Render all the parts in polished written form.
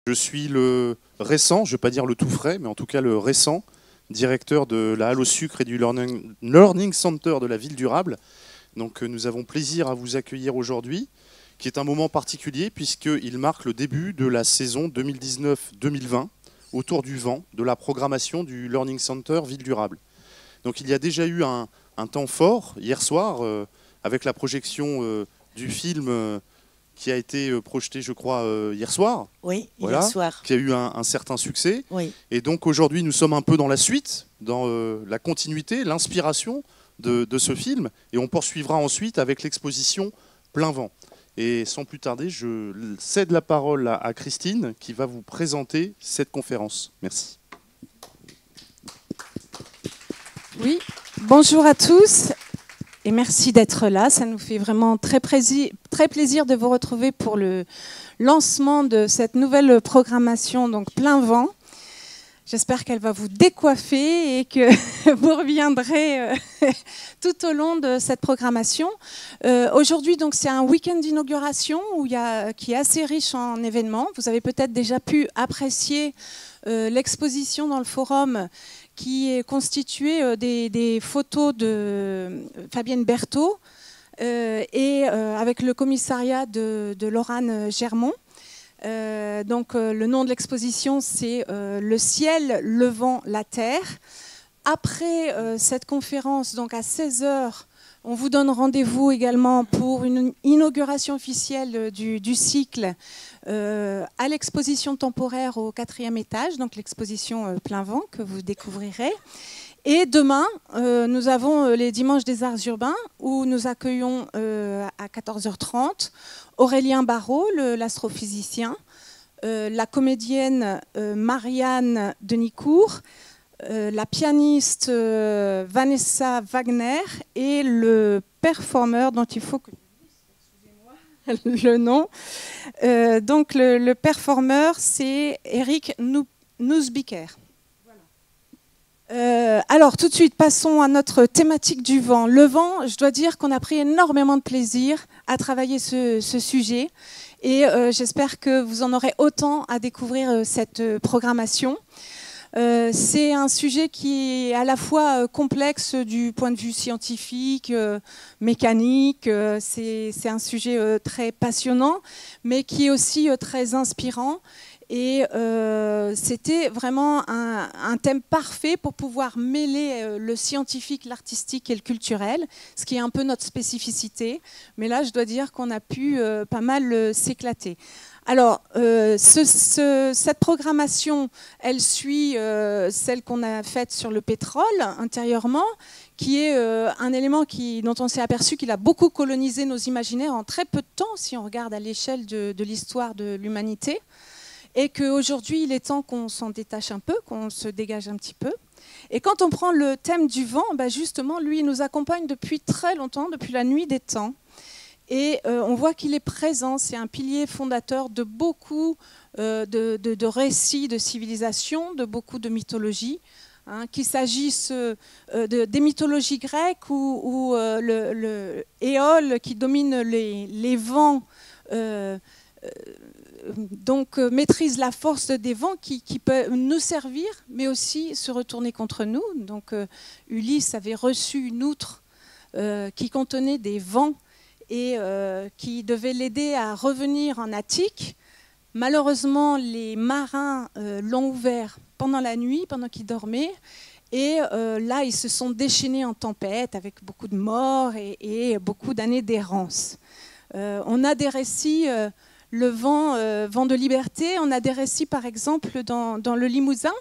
Je suis le récent, je ne vais pas dire le tout frais, mais en tout cas le récent directeur de la Halle au Sucre et du Learning Center de la Ville Durable. Donc nous avons plaisir à vous accueillir aujourd'hui, qui est un moment particulier puisqu'il marque le début de la saison 2019-2020 autour du vent, de la programmation du Learning Center Ville Durable. Donc il y a déjà eu un temps fort hier soir avec la projection du film qui a été projeté, je crois, hier soir. Oui, voilà, hier soir. Qui a eu un certain succès. Oui. Et donc aujourd'hui, nous sommes un peu dans la suite, dans la continuité, l'inspiration de ce film. Et on poursuivra ensuite avec l'exposition Plein Vent. Et sans plus tarder, je cède la parole à Christine qui va vous présenter cette conférence. Merci. Oui, bonjour à tous. Et merci d'être là. Ça nous fait vraiment très plaisir de vous retrouver pour le lancement de cette nouvelle programmation, donc Plein Vent. J'espère qu'elle va vous décoiffer et que vous reviendrez tout au long de cette programmation. Aujourd'hui, donc, c'est un week-end d'inauguration qui est assez riche en événements. Vous avez peut-être déjà pu apprécier l'exposition dans le forum qui est constituée des photos de Fabienne Berthaud et avec le commissariat de Laurane Germont. Le nom de l'exposition, c'est Le ciel, le vent, la terre. Après cette conférence, donc à 16h, on vous donne rendez-vous également pour une inauguration officielle du cycle à l'exposition temporaire au 4e étage, donc l'exposition Plein Vent que vous découvrirez. Et demain, nous avons les Dimanches des Arts Urbains où nous accueillons à 14h30 Aurélien Barraud, l'astrophysicien, la comédienne Marianne Denicourt, la pianiste Vanessa Wagner et le performeur dont il faut que le nom. Donc le performeur, c'est Eric Nussbiker. Alors tout de suite, passons à notre thématique du vent. Le vent, je dois dire qu'on a pris énormément de plaisir à travailler ce sujet et j'espère que vous en aurez autant à découvrir cette programmation. C'est un sujet qui est à la fois complexe du point de vue scientifique, mécanique, c'est un sujet très passionnant, mais qui est aussi très inspirant. Et c'était vraiment un thème parfait pour pouvoir mêler le scientifique, l'artistique et le culturel, ce qui est un peu notre spécificité. Mais là, je dois dire qu'on a pu pas mal s'éclater. Alors, cette programmation, elle suit celle qu'on a faite sur le pétrole intérieurement, qui est un élément dont on s'est aperçu qu'il a beaucoup colonisé nos imaginaires en très peu de temps, si on regarde à l'échelle de l'histoire de l'humanité. Et qu'aujourd'hui, il est temps qu'on s'en détache un peu, qu'on se dégage un petit peu. Et quand on prend le thème du vent, justement, lui, il nous accompagne depuis très longtemps, depuis la nuit des temps. Et on voit qu'il est présent, c'est un pilier fondateur de beaucoup de récits de civilisation, de beaucoup de mythologies, qu'il s'agisse des mythologies grecques ou le Éole qui domine les vents, maîtrise la force des vents qui peut nous servir, mais aussi se retourner contre nous. Donc Ulysse avait reçu une outre qui contenait des vents et qui devait l'aider à revenir en Attique. Malheureusement, les marins l'ont ouvert pendant la nuit, pendant qu'ils dormaient. Et là, ils se sont déchaînés en tempête avec beaucoup de morts et beaucoup d'années d'errance. On a des récits... le vent de liberté. On a des récits, par exemple, dans le Limousin,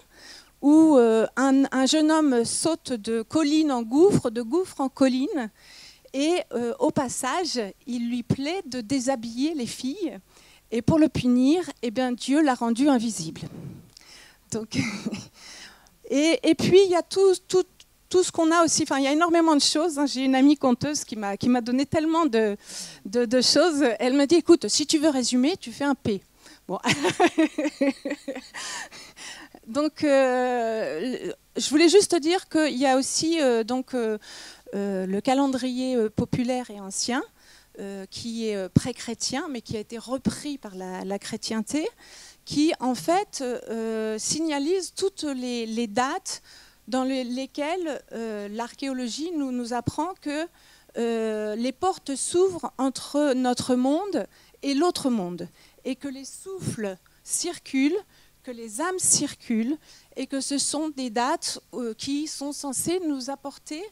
où un jeune homme saute de colline en gouffre, de gouffre en colline, et au passage, il lui plaît de déshabiller les filles, et pour le punir, Dieu l'a rendu invisible. Donc, et puis, il y a tout ce qu'on a aussi, il y a énormément de choses. J'ai une amie conteuse qui m'a donné tellement de choses. Elle me dit, écoute, si tu veux résumer, tu fais un P. Bon. Donc, je voulais juste te dire qu'il y a aussi le calendrier populaire et ancien, qui est pré-chrétien, mais qui a été repris par la chrétienté, qui en fait signalise toutes les dates dans lesquelles l'archéologie nous apprend que les portes s'ouvrent entre notre monde et l'autre monde, et que les souffles circulent, que les âmes circulent, et que ce sont des dates qui sont censées nous apporter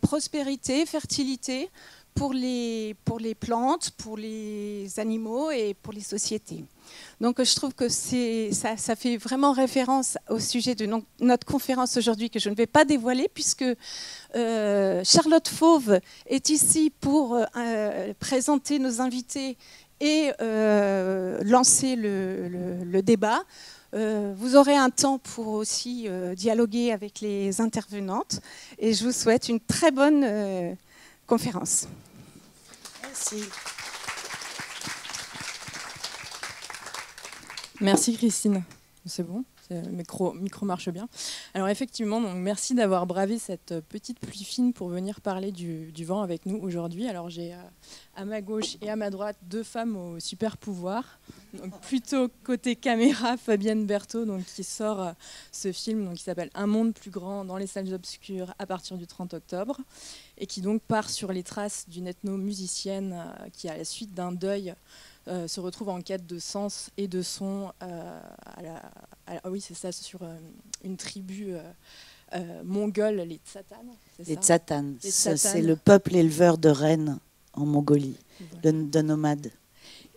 prospérité, fertilité pour les plantes, pour les animaux et pour les sociétés. Donc je trouve que ça fait vraiment référence au sujet de notre conférence aujourd'hui, que je ne vais pas dévoiler, puisque Charlotte Fauve est ici pour présenter nos invités et lancer le débat. Vous aurez un temps pour aussi dialoguer avec les intervenantes, et je vous souhaite une très bonne conférence. Merci. Merci Christine. C'est bon, le micro marche bien. Alors effectivement, donc, merci d'avoir bravé cette petite pluie fine pour venir parler du vent avec nous aujourd'hui. Alors j'ai à ma gauche et à ma droite 2 femmes au super pouvoir. Donc, plutôt côté caméra, Fabienne Berthaud, donc, qui sort ce film donc, qui s'appelle Un monde plus grand dans les salles obscures à partir du 30 octobre, et qui donc part sur les traces d'une ethno-musicienne qui, à la suite d'un deuil, se retrouve en quête de sens et de son oui, c'est ça, sur une tribu mongole, les Tsatanes. Les Tsatanes, c'est le peuple éleveur de rennes en Mongolie, voilà. de nomades.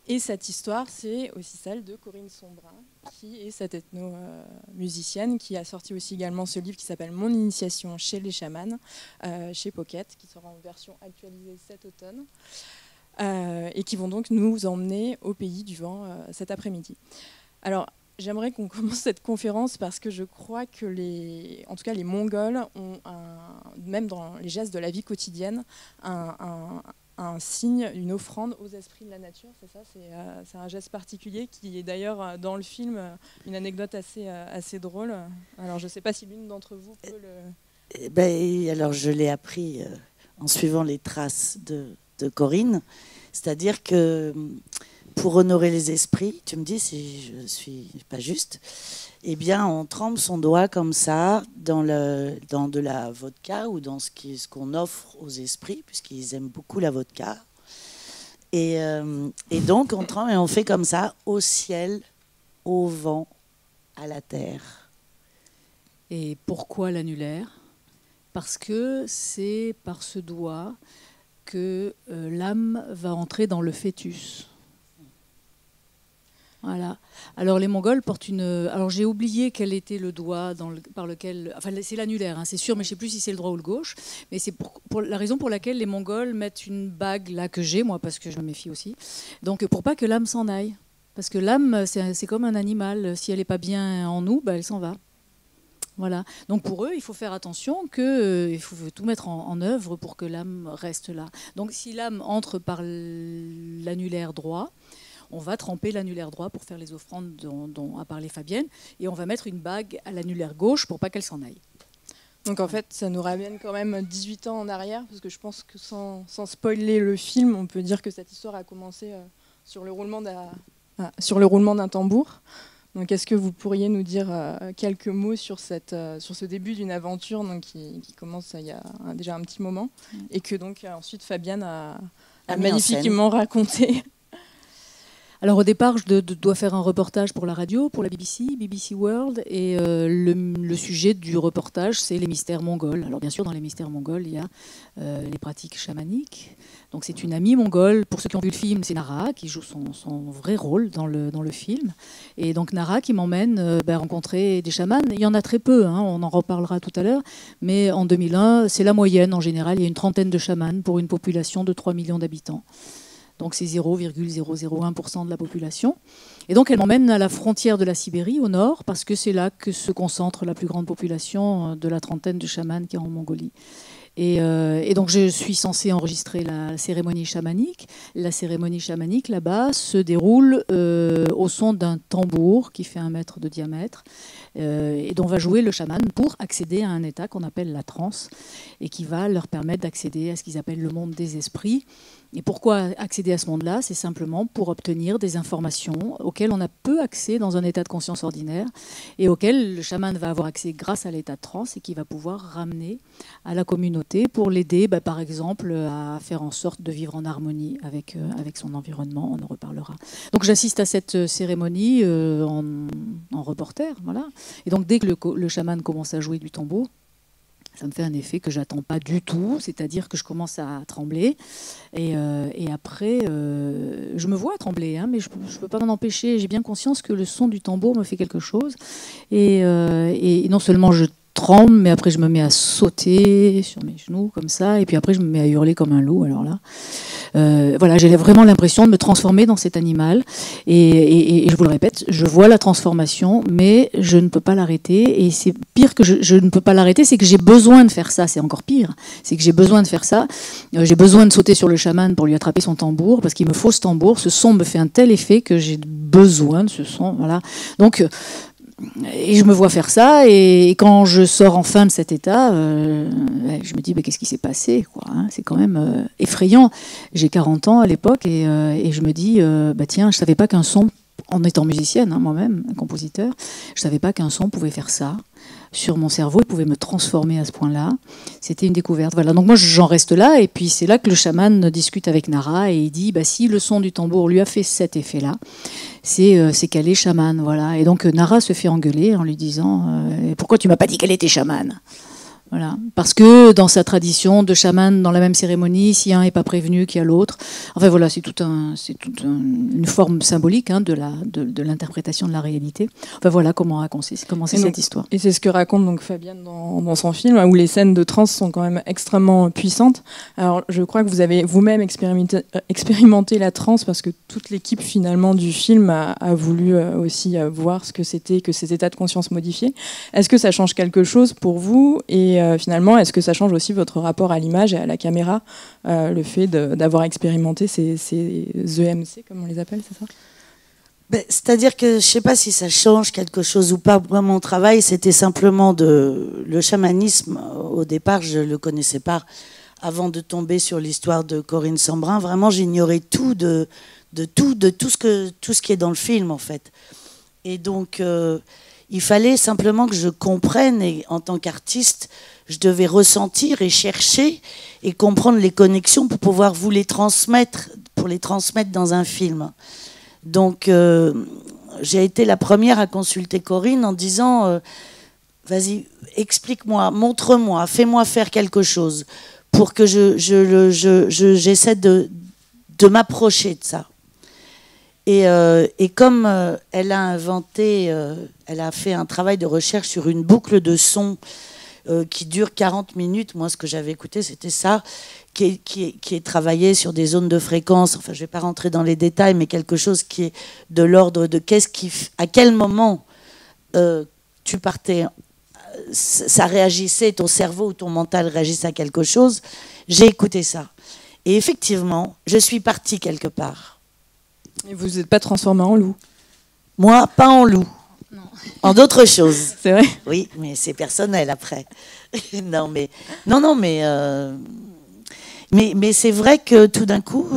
Et cette histoire, c'est aussi celle de Corinne Sombrin, qui est cette ethno-musicienne, qui a sorti aussi également ce livre qui s'appelle Mon initiation chez les chamans, chez Pocket, qui sera en version actualisée cet automne. Et qui vont donc nous emmener au pays du vent cet après-midi. Alors, j'aimerais qu'on commence cette conférence parce que je crois que en tout cas les Mongols ont, même dans les gestes de la vie quotidienne, un signe, une offrande aux esprits de la nature. C'est ça, c'est un geste particulier qui est d'ailleurs dans le film une anecdote assez drôle. Alors, je ne sais pas si l'une d'entre vous peut le... Alors, je l'ai appris en suivant les traces de Corinne, c'est-à-dire que pour honorer les esprits, tu me dis si je suis pas juste, eh bien on trempe son doigt comme ça dans de la vodka ou dans ce qu'on offre aux esprits, puisqu'ils aiment beaucoup la vodka, et donc on trempe et on fait comme ça au ciel, au vent, à la terre. Et pourquoi l'annulaire? Parce que c'est par ce doigt que l'âme va entrer dans le fœtus. Voilà. Alors les Mongols portent une... Alors j'ai oublié quel était le doigt par lequel... Enfin c'est l'annulaire, hein, c'est sûr, mais je ne sais plus si c'est le droit ou le gauche. Mais c'est pour la raison pour laquelle les Mongols mettent une bague là que j'ai, moi, parce que je me méfie aussi. Donc pour pas que l'âme s'en aille. Parce que l'âme, c'est comme un animal. Si elle n'est pas bien en nous, elle s'en va. Voilà. Donc pour eux, il faut faire attention il faut tout mettre en œuvre pour que l'âme reste là. Donc si l'âme entre par l'annulaire droit, on va tremper l'annulaire droit pour faire les offrandes dont a parlé Fabienne, et on va mettre une bague à l'annulaire gauche pour pas qu'elle s'en aille. Donc en fait, ça nous ramène quand même 18 ans en arrière, parce que je pense que sans spoiler le film, on peut dire que cette histoire a commencé sur le roulement d'un tambour. Donc, est-ce que vous pourriez nous dire quelques mots sur ce début d'une aventure donc, qui commence il y a déjà un petit moment, et que donc ensuite Fabienne a magnifiquement raconté? Alors au départ, je dois faire un reportage pour la radio, pour la BBC World, et le sujet du reportage, c'est les mystères mongols. Alors bien sûr, dans les mystères mongols, il y a les pratiques chamaniques. Donc c'est une amie mongole, pour ceux qui ont vu le film, c'est Nara, qui joue son vrai rôle dans le film. Et donc Nara qui m'emmène rencontrer des chamans. Il y en a très peu, hein, on en reparlera tout à l'heure, mais en 2001, c'est la moyenne en général. Il y a une trentaine de chamans pour une population de 3 millions d'habitants. Donc c'est 0,001% de la population. Et donc elle m'emmène à la frontière de la Sibérie, au nord, parce que c'est là que se concentre la plus grande population de la trentaine de chamans qui est en Mongolie. Et donc je suis censée enregistrer la cérémonie chamanique. La cérémonie chamanique là-bas se déroule au son d'un tambour qui fait 1 mètre de diamètre et dont va jouer le chaman pour accéder à un état qu'on appelle la transe et qui va leur permettre d'accéder à ce qu'ils appellent le monde des esprits. Et pourquoi accéder à ce monde-là? C'est simplement pour obtenir des informations auxquelles on a peu accès dans un état de conscience ordinaire et auxquelles le chaman va avoir accès grâce à l'état de transe et qui va pouvoir ramener à la communauté pour l'aider, par exemple, à faire en sorte de vivre en harmonie avec son environnement. On en reparlera. Donc j'assiste à cette cérémonie en reporter. Voilà. Et donc dès que le chaman commence à jouer du tambour, ça me fait un effet que j'attends pas du tout, c'est-à-dire que je commence à trembler et après je me vois trembler, hein, mais je peux pas m'en empêcher. J'ai bien conscience que le son du tambour me fait quelque chose et non seulement je tremble, mais après je me mets à sauter sur mes genoux comme ça et puis après je me mets à hurler comme un loup. Alors là, voilà, j'ai vraiment l'impression de me transformer dans cet animal et je vous le répète, je vois la transformation mais je ne peux pas l'arrêter et c'est pire que je ne peux pas l'arrêter, c'est que j'ai besoin de faire ça, c'est encore pire, c'est que j'ai besoin de faire ça, j'ai besoin de sauter sur le chaman pour lui attraper son tambour parce qu'il me faut ce tambour, ce son me fait un tel effet que j'ai besoin de ce son, voilà. Donc et je me vois faire ça, et quand je sors enfin de cet état, je me dis qu'est-ce qui s'est passé, quoi, hein, c'est quand même effrayant. J'ai 40 ans à l'époque et je me dis tiens, je savais pas qu'un son, en étant musicienne, hein, moi-même, un compositeur, je savais pas qu'un son pouvait faire ça sur mon cerveau, il pouvait me transformer à ce point-là. C'était une découverte. Voilà. Donc moi, j'en reste là, et puis c'est là que le chaman discute avec Nara, et il dit, si le son du tambour lui a fait cet effet-là, c'est qu'elle est chamane. Voilà. Et donc Nara se fait engueuler en lui disant, pourquoi tu m'as pas dit qu'elle était chamane ? Voilà. Parce que dans sa tradition de chaman, dans la même cérémonie, si un n'est pas prévenu qu'il y a l'autre, enfin voilà, c'est toute une forme symbolique, hein, de l'interprétation de la réalité. Enfin voilà comment raconter, cette histoire. Et c'est ce que raconte donc Fabienne dans son film, où les scènes de transe sont quand même extrêmement puissantes. Alors je crois que vous avez vous-même expérimenté la transe parce que toute l'équipe finalement du film a voulu aussi voir ce que c'était que ces états de conscience modifiés. Est-ce que ça change quelque chose pour vous et finalement, est-ce que ça change aussi votre rapport à l'image et à la caméra, le fait d'avoir expérimenté ces EMC, comme on les appelle, c'est ça ? C'est-à-dire que je ne sais pas si ça change quelque chose ou pas. Moi, mon travail, c'était simplement le chamanisme. Au départ, je ne le connaissais pas avant de tomber sur l'histoire de Corinne Sambrin. Vraiment, j'ignorais tout de tout ce qui est dans le film, en fait. Et donc, il fallait simplement que je comprenne, et en tant qu'artiste, je devais ressentir et chercher et comprendre les connexions pour pouvoir vous les transmettre, dans un film. Donc, j'ai été la première à consulter Corinne en disant vas-y, explique-moi, montre-moi, fais-moi faire quelque chose pour que j'essaie de m'approcher de ça. Et comme elle a fait un travail de recherche sur une boucle de son qui dure 40 minutes, moi ce que j'avais écouté c'était ça, qui est travaillé sur des zones de fréquence, enfin je ne vais pas rentrer dans les détails, mais quelque chose qui est de l'ordre de à quel moment tu partais, ça réagissait, ton cerveau ou ton mental réagissait à quelque chose. J'ai écouté ça. Et effectivement, je suis partie quelque part. Et vous n'êtes pas transformé en loup? Moi, pas en loup. Non. En d'autres choses. C'est vrai? Oui, mais c'est personnel après. mais c'est vrai que tout d'un coup,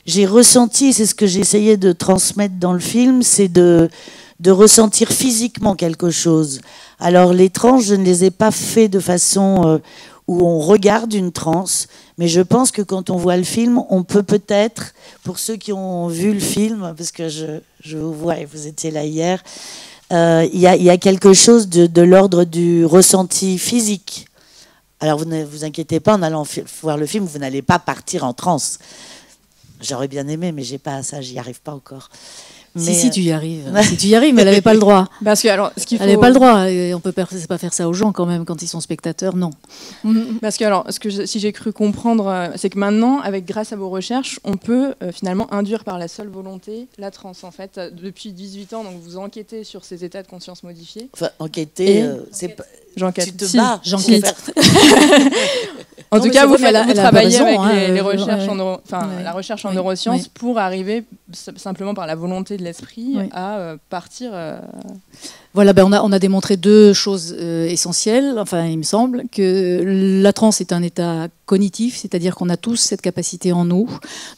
j'ai ressenti, c'est ce que j'essayais de transmettre dans le film, c'est de ressentir physiquement quelque chose. Alors les transes, je ne les ai pas fait de façon où on regarde une transe, mais je pense que quand on voit le film, on peut peut-être, pour ceux qui ont vu le film, parce que je vous vois et vous étiez là hier, il y a quelque chose de l'ordre du ressenti physique. Alors vous ne vous inquiétez pas, en allant voir le film, vous n'allez pas partir en transe. J'aurais bien aimé, mais j'ai pas ça, j'y arrive pas encore. Si, tu y arrives. Si tu y arrives, mais elle n'avait pas le droit. Parce que, alors, Elle n'avait pas le droit. Et on peut pas faire ça aux gens quand même quand ils sont spectateurs, non. Parce que, alors, si j'ai cru comprendre, c'est que maintenant, grâce à vos recherches, on peut finalement induire par la seule volonté la transe. En fait, depuis 18 ans, donc vous enquêtez sur ces états de conscience modifiés. Enfin, enquêter, c'est pas. J'enquête. Tu te bats. J'enquête. En tout cas, vous travaillez raison, avec les ouais, recherches ouais. la recherche en Oui, neurosciences oui. pour arriver simplement par la volonté de l'esprit à partir. Voilà, on a démontré deux choses essentielles. Enfin, il me semble que la transe est un état cognitif, c'est-à-dire qu'on a tous cette capacité en nous.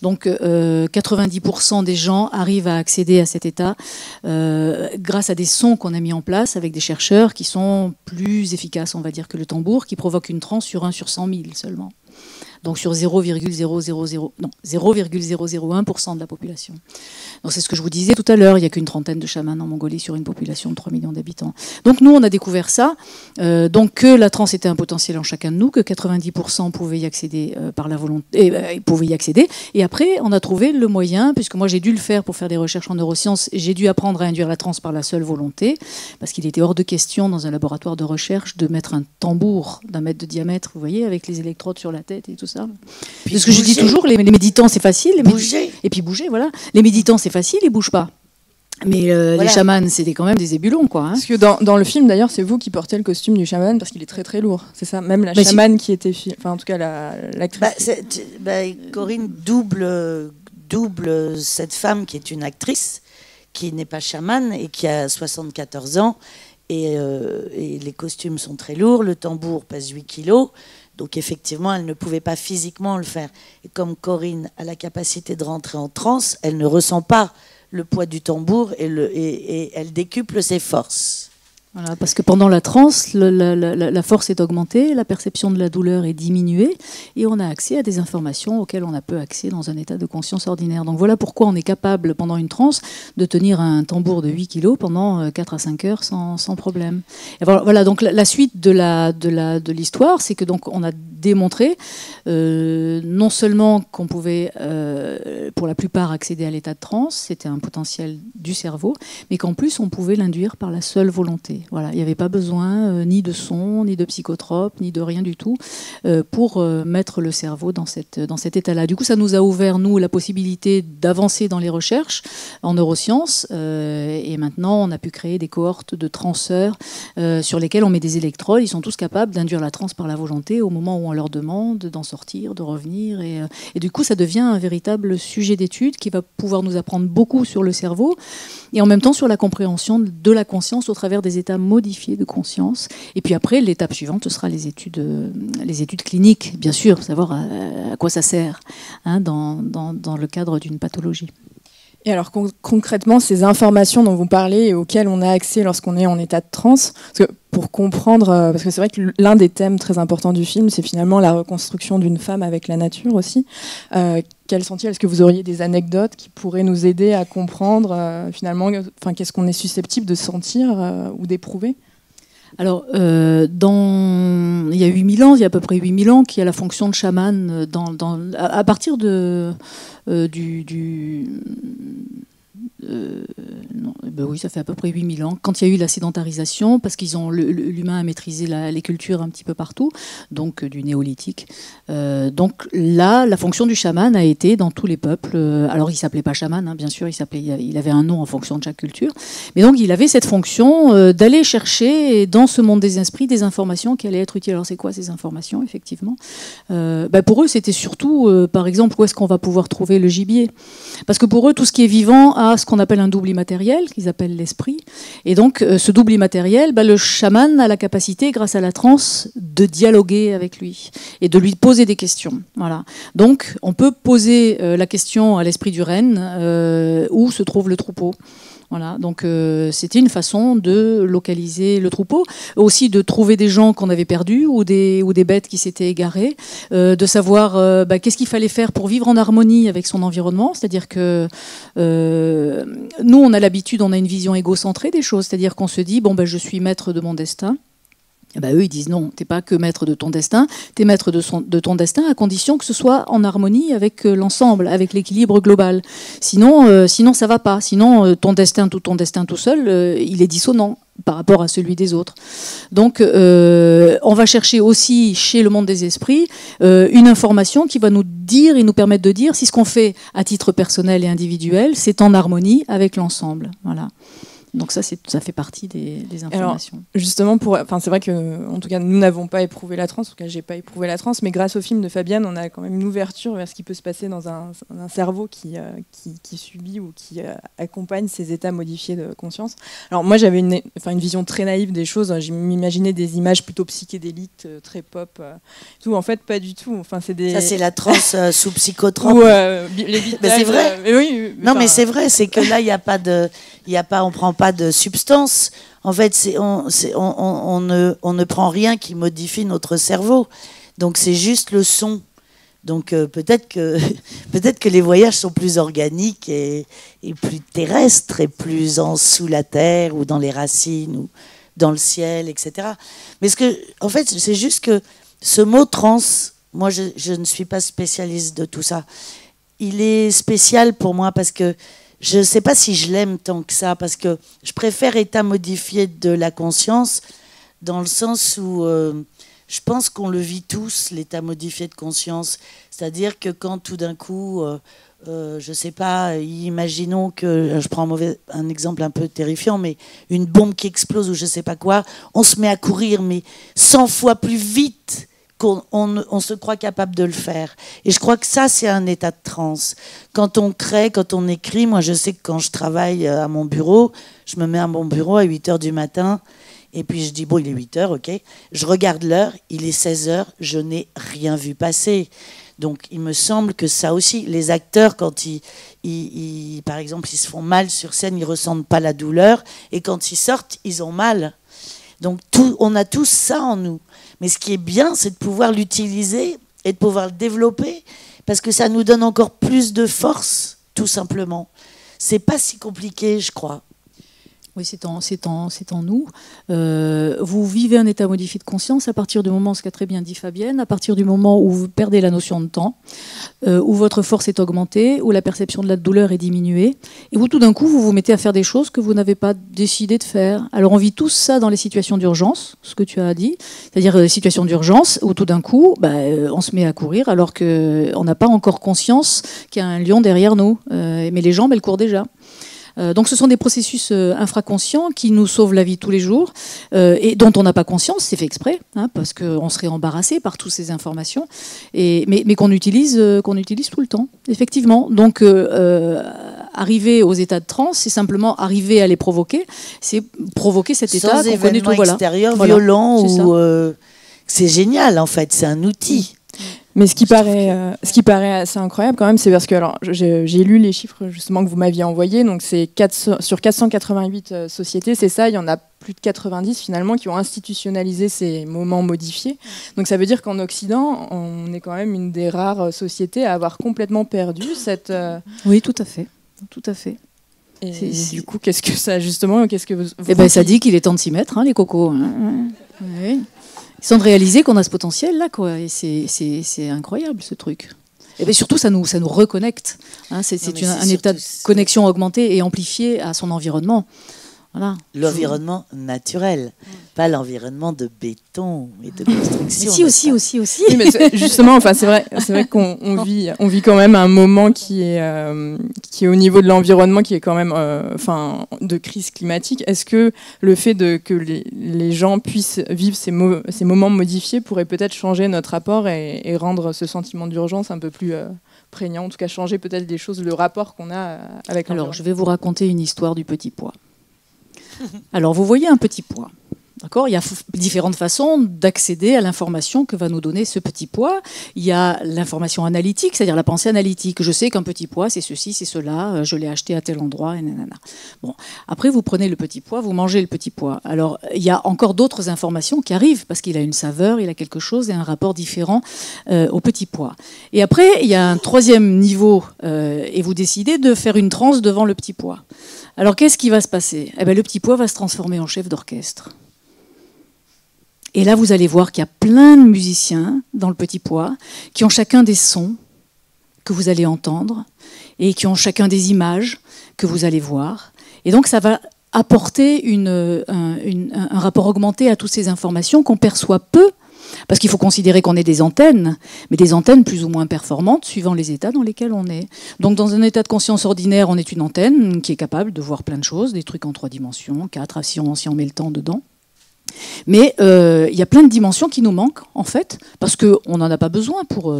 Donc, 90% des gens arrivent à accéder à cet état grâce à des sons qu'on a mis en place avec des chercheurs qui sont plus efficaces, on va dire, que le tambour, qui provoque une transe sur 1 sur 100 000 seulement. Donc sur 0,001% de la population. Donc c'est ce que je vous disais tout à l'heure, il n'y a qu'une trentaine de chamans en Mongolie sur une population de 3 millions d'habitants. Donc nous, on a découvert ça, donc que la transe était un potentiel en chacun de nous, que 90% pouvaient y accéder par la volonté, pouvaient y accéder. Et après, on a trouvé le moyen, puisque moi j'ai dû le faire pour faire des recherches en neurosciences, j'ai dû apprendre à induire la transe par la seule volonté, parce qu'il était hors de question dans un laboratoire de recherche de mettre un tambour d'1 mètre de diamètre, vous voyez, avec les électrodes sur la tête et tout ça. Puis parce que je dis toujours, les méditants c'est facile, et puis bouger, voilà. Les méditants c'est facile, ils bougent pas. Mais voilà. Les chamans, c'était quand même des ébulons, quoi. Hein. Parce que dans le film, d'ailleurs, c'est vous qui portez le costume du chaman parce qu'il est très très lourd. C'est ça, même la chamane qui était, enfin en tout cas l'actrice. Corinne double cette femme qui est une actrice, qui n'est pas chamane et qui a 74 ans. Et les costumes sont très lourds, le tambour pèse 8 kilos. Donc effectivement, elle ne pouvait pas physiquement le faire. Et comme Corinne a la capacité de rentrer en transe, elle ne ressent pas le poids du tambour et elle décuple ses forces. Voilà, parce que pendant la transe, la force est augmentée, la perception de la douleur est diminuée et on a accès à des informations auxquelles on n'a peu accès dans un état de conscience ordinaire. Donc voilà pourquoi on est capable, pendant une transe, de tenir un tambour de 8 kilos pendant 4 à 5 heures sans problème. Et voilà, donc la suite de l'histoire, c'est que donc on a démontré non seulement qu'on pouvait, pour la plupart, accéder à l'état de transe, c'était un potentiel du cerveau, mais qu'en plus on pouvait l'induire par la seule volonté. Voilà, il n'y avait pas besoin ni de son, ni de psychotropes, ni de rien du tout pour mettre le cerveau dans cet état-là. Du coup, ça nous a ouvert, nous, la possibilité d'avancer dans les recherches en neurosciences. Et maintenant, on a pu créer des cohortes de transeurs sur lesquels on met des électrodes. Ils sont tous capables d'induire la transe par la volonté au moment où on leur demande d'en sortir, de revenir. Et du coup, ça devient un véritable sujet d'étude qui va pouvoir nous apprendre beaucoup sur le cerveau et en même temps sur la compréhension de la conscience au travers des états modifiés de conscience. Et puis après, l'étape suivante, ce sera les études cliniques, bien sûr, savoir à quoi ça sert dans le cadre d'une pathologie. Et alors concrètement, ces informations dont vous parlez et auxquelles on a accès lorsqu'on est en état de transe, parce que pour comprendre, parce que c'est vrai que l'un des thèmes très importants du film, c'est finalement la reconstruction d'une femme avec la nature aussi. Quelles sont-ils ? Est-ce que vous auriez des anecdotes qui pourraient nous aider à comprendre finalement, qu'est-ce qu'on est susceptible de sentir ou d'éprouver ? Alors, il y a 8000 ans, il y a à peu près 8000 ans, qu'il y a la fonction de chaman à partir oui, ça fait à peu près 8000 ans. Quand il y a eu la sédentarisation, parce qu'ils ont l'humain a maîtrisé les cultures un petit peu partout, donc du néolithique. Donc là, la fonction du chaman a été dans tous les peuples. Alors, il s'appelait pas chaman, bien sûr, il avait un nom en fonction de chaque culture. Mais donc, il avait cette fonction d'aller chercher dans ce monde des esprits des informations qui allaient être utiles. Alors, c'est quoi ces informations, effectivement ? Pour eux, c'était surtout, par exemple, où est-ce qu'on va pouvoir trouver le gibier ? Parce que pour eux, tout ce qui est vivant a ce qu'on appelle un double immatériel, qu'ils appellent l'esprit. Et donc, ce double immatériel, le chaman a la capacité, grâce à la transe, de dialoguer avec lui et de lui poser des questions. Voilà. Donc, on peut poser la question à l'esprit du renne, où se trouve le troupeau. Voilà, donc c'était une façon de localiser le troupeau, aussi de trouver des gens qu'on avait perdus ou des bêtes qui s'étaient égarées, de savoir qu'est-ce qu'il fallait faire pour vivre en harmonie avec son environnement. C'est-à-dire que nous, on a l'habitude, on a une vision égocentrée des choses, c'est-à-dire qu'on se dit, je suis maître de mon destin. Eh ben, eux, ils disent non, t'es pas que maître de ton destin, t'es maître de ton destin à condition que ce soit en harmonie avec l'ensemble, avec l'équilibre global. Sinon, ça va pas. Sinon, ton destin tout seul, il est dissonant par rapport à celui des autres. Donc, on va chercher aussi chez le monde des esprits une information qui va nous dire et nous permettre de dire si ce qu'on fait à titre personnel et individuel, c'est en harmonie avec l'ensemble. Voilà. Donc ça fait partie des informations. Alors, justement, c'est vrai que, en tout cas, nous n'avons pas éprouvé la transe. En tout cas, j'ai pas éprouvé la transe, mais grâce au film de Fabienne, on a quand même une ouverture vers ce qui peut se passer dans un cerveau qui subit ou qui accompagne ces états modifiés de conscience. Alors moi, j'avais une vision très naïve des choses. Je m'imaginais des images plutôt psychédéliques, très pop, tout. En fait, pas du tout. Enfin, ça, c'est la transe sous psychotrope. Les Beatles, mais c'est vrai. Oui, non, mais c'est vrai. C'est que là, on prend pas de substance. En fait, on ne prend rien qui modifie notre cerveau. Donc c'est juste le son. Donc peut-être que les voyages sont plus organiques et plus terrestres et plus sous la terre ou dans les racines ou dans le ciel, etc. Mais en fait, c'est juste que ce mot trans, moi je ne suis pas spécialiste de tout ça. Il est spécial pour moi parce que je ne sais pas si je l'aime tant que ça, parce que je préfère état modifié de la conscience, dans le sens où je pense qu'on le vit tous, l'état modifié de conscience. C'est-à-dire que quand tout d'un coup, je ne sais pas, imaginons que, je prends un exemple un peu terrifiant, mais une bombe qui explose ou je ne sais pas quoi, on se met à courir, mais 100 fois plus vite qu'on se croit capable de le faire. Et je crois que ça, c'est un état de transe. Quand on crée, quand on écrit, moi je sais que quand je travaille à mon bureau, je me mets à mon bureau à 8h du matin, et puis je dis, bon, il est 8h, ok. Je regarde l'heure, il est 16h, je n'ai rien vu passer. Donc il me semble que ça aussi, les acteurs, quand par exemple, ils se font mal sur scène, ils ne ressentent pas la douleur, et quand ils sortent, ils ont mal. Donc on a tous ça en nous. Mais ce qui est bien, c'est de pouvoir l'utiliser et de pouvoir le développer, parce que ça nous donne encore plus de force, tout simplement. C'est pas si compliqué, je crois. Oui, c'est en nous. Vous vivez un état modifié de conscience à partir du moment, ce qu'a très bien dit Fabienne, à partir du moment où vous perdez la notion de temps, où votre force est augmentée, où la perception de la douleur est diminuée, et où tout d'un coup vous vous mettez à faire des choses que vous n'avez pas décidé de faire. Alors on vit tous ça dans les situations d'urgence, ce que tu as dit, c'est-à-dire les situations d'urgence où tout d'un coup on se met à courir alors qu'on n'a pas encore conscience qu'il y a un lion derrière nous, mais les jambes elles courent déjà. Donc ce sont des processus infraconscients qui nous sauvent la vie tous les jours et dont on n'a pas conscience, c'est fait exprès, parce qu'on serait embarrassé par toutes ces informations, mais qu'on utilise tout le temps, effectivement. Donc arriver aux états de transe, c'est simplement arriver à les provoquer, c'est provoquer cet état qu'on connaît tout. Sans événement extérieur violent, c'est génial en fait, c'est un outil. Mais ce qui paraît assez incroyable quand même, c'est parce que j'ai lu les chiffres justement que vous m'aviez envoyés, donc c'est sur 488 sociétés, c'est ça, il y en a plus de 90 finalement qui ont institutionnalisé ces moments modifiés. Donc ça veut dire qu'en Occident, on est quand même une des rares sociétés à avoir complètement perdu cette... Oui, tout à fait, tout à fait. Et du coup, qu'est-ce que vous ça dit qu'il est temps de s'y mettre, les cocos. Oui. Sans réaliser qu'on a ce potentiel-là, quoi. Et c'est incroyable, ce truc. Et bien surtout, ça nous reconnecte. C'est un état de connexion augmenté et amplifié à son environnement. Voilà. L'environnement naturel, pas l'environnement de béton et de construction. Si, aussi. Oui, mais justement, c'est vrai qu'on vit quand même un moment qui est au niveau de l'environnement, qui est quand même de crise climatique. Est-ce que le fait que les gens puissent vivre ces moments modifiés pourrait peut-être changer notre rapport et rendre ce sentiment d'urgence un peu plus prégnant, en tout cas changer peut-être des choses, le rapport qu'on a avec l'environnement? Alors, je vais vous raconter une histoire du petit pois. Alors, vous voyez un petit pois. D'accord ? Il y a différentes façons d'accéder à l'information que va nous donner ce petit pois. Il y a l'information analytique, c'est-à-dire la pensée analytique. Je sais qu'un petit pois, c'est ceci, c'est cela, je l'ai acheté à tel endroit, et nanana. Bon. Après, vous prenez le petit pois, vous mangez le petit pois. Alors, il y a encore d'autres informations qui arrivent, parce qu'il a une saveur, il a quelque chose et un rapport différent au petit pois. Et après, il y a un troisième niveau, et vous décidez de faire une transe devant le petit pois. Alors, qu'est-ce qui va se passer ? Le petit pois va se transformer en chef d'orchestre. Et là, vous allez voir qu'il y a plein de musiciens dans le Petit Pois qui ont chacun des sons que vous allez entendre et qui ont chacun des images que vous allez voir. Et donc, ça va apporter un rapport augmenté à toutes ces informations qu'on perçoit peu, parce qu'il faut considérer qu'on est des antennes, mais des antennes plus ou moins performantes suivant les états dans lesquels on est. Donc dans un état de conscience ordinaire, on est une antenne qui est capable de voir plein de choses, des trucs en 3 dimensions, 4 si on met le temps dedans. Mais il y a plein de dimensions qui nous manquent, en fait, parce qu'on n'en a pas besoin pour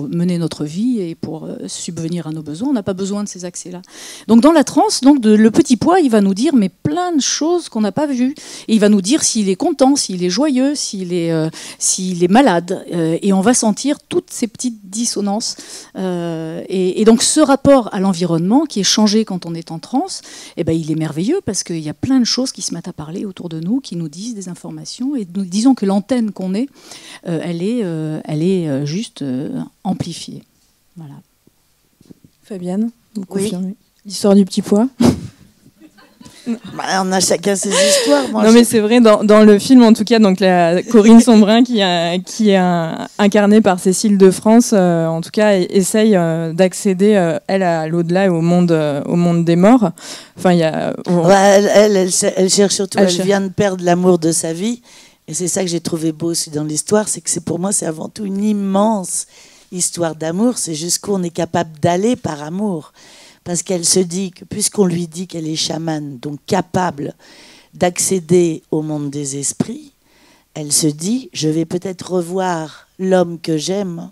mener notre vie et pour subvenir à nos besoins. On n'a pas besoin de ces accès-là. Donc dans la transe, le Petit Pois, il va nous dire mais plein de choses qu'on n'a pas vues. Et il va nous dire s'il est content, s'il est joyeux, s'il est malade. Et on va sentir toutes ces petites dissonances. Et donc ce rapport à l'environnement qui est changé quand on est en transe, eh ben, il est merveilleux parce qu'il y a plein de choses qui se mettent à parler autour de nous, qui nous disent des informations, et nous disons que l'antenne qu'on est, elle est juste amplifiée. Voilà. Fabienne, vous confirmez l'histoire du Petit Pois? On a chacun ses histoires. Non, mais c'est vrai, dans le film, en tout cas, donc Corinne Sombrin, qui est incarnée par Cécile de France, en tout cas, essaye d'accéder, elle, à l'au-delà et au monde des morts. Enfin, il y a... elle cherche surtout, elle vient de perdre l'amour de sa vie. Et c'est ça que j'ai trouvé beau aussi dans l'histoire, c'est que pour moi, c'est avant tout une immense histoire d'amour. C'est jusqu'où on est capable d'aller par amour. Parce qu'elle se dit que, puisqu'on lui dit qu'elle est chamane, donc capable d'accéder au monde des esprits, elle se dit, je vais peut-être revoir l'homme que j'aime.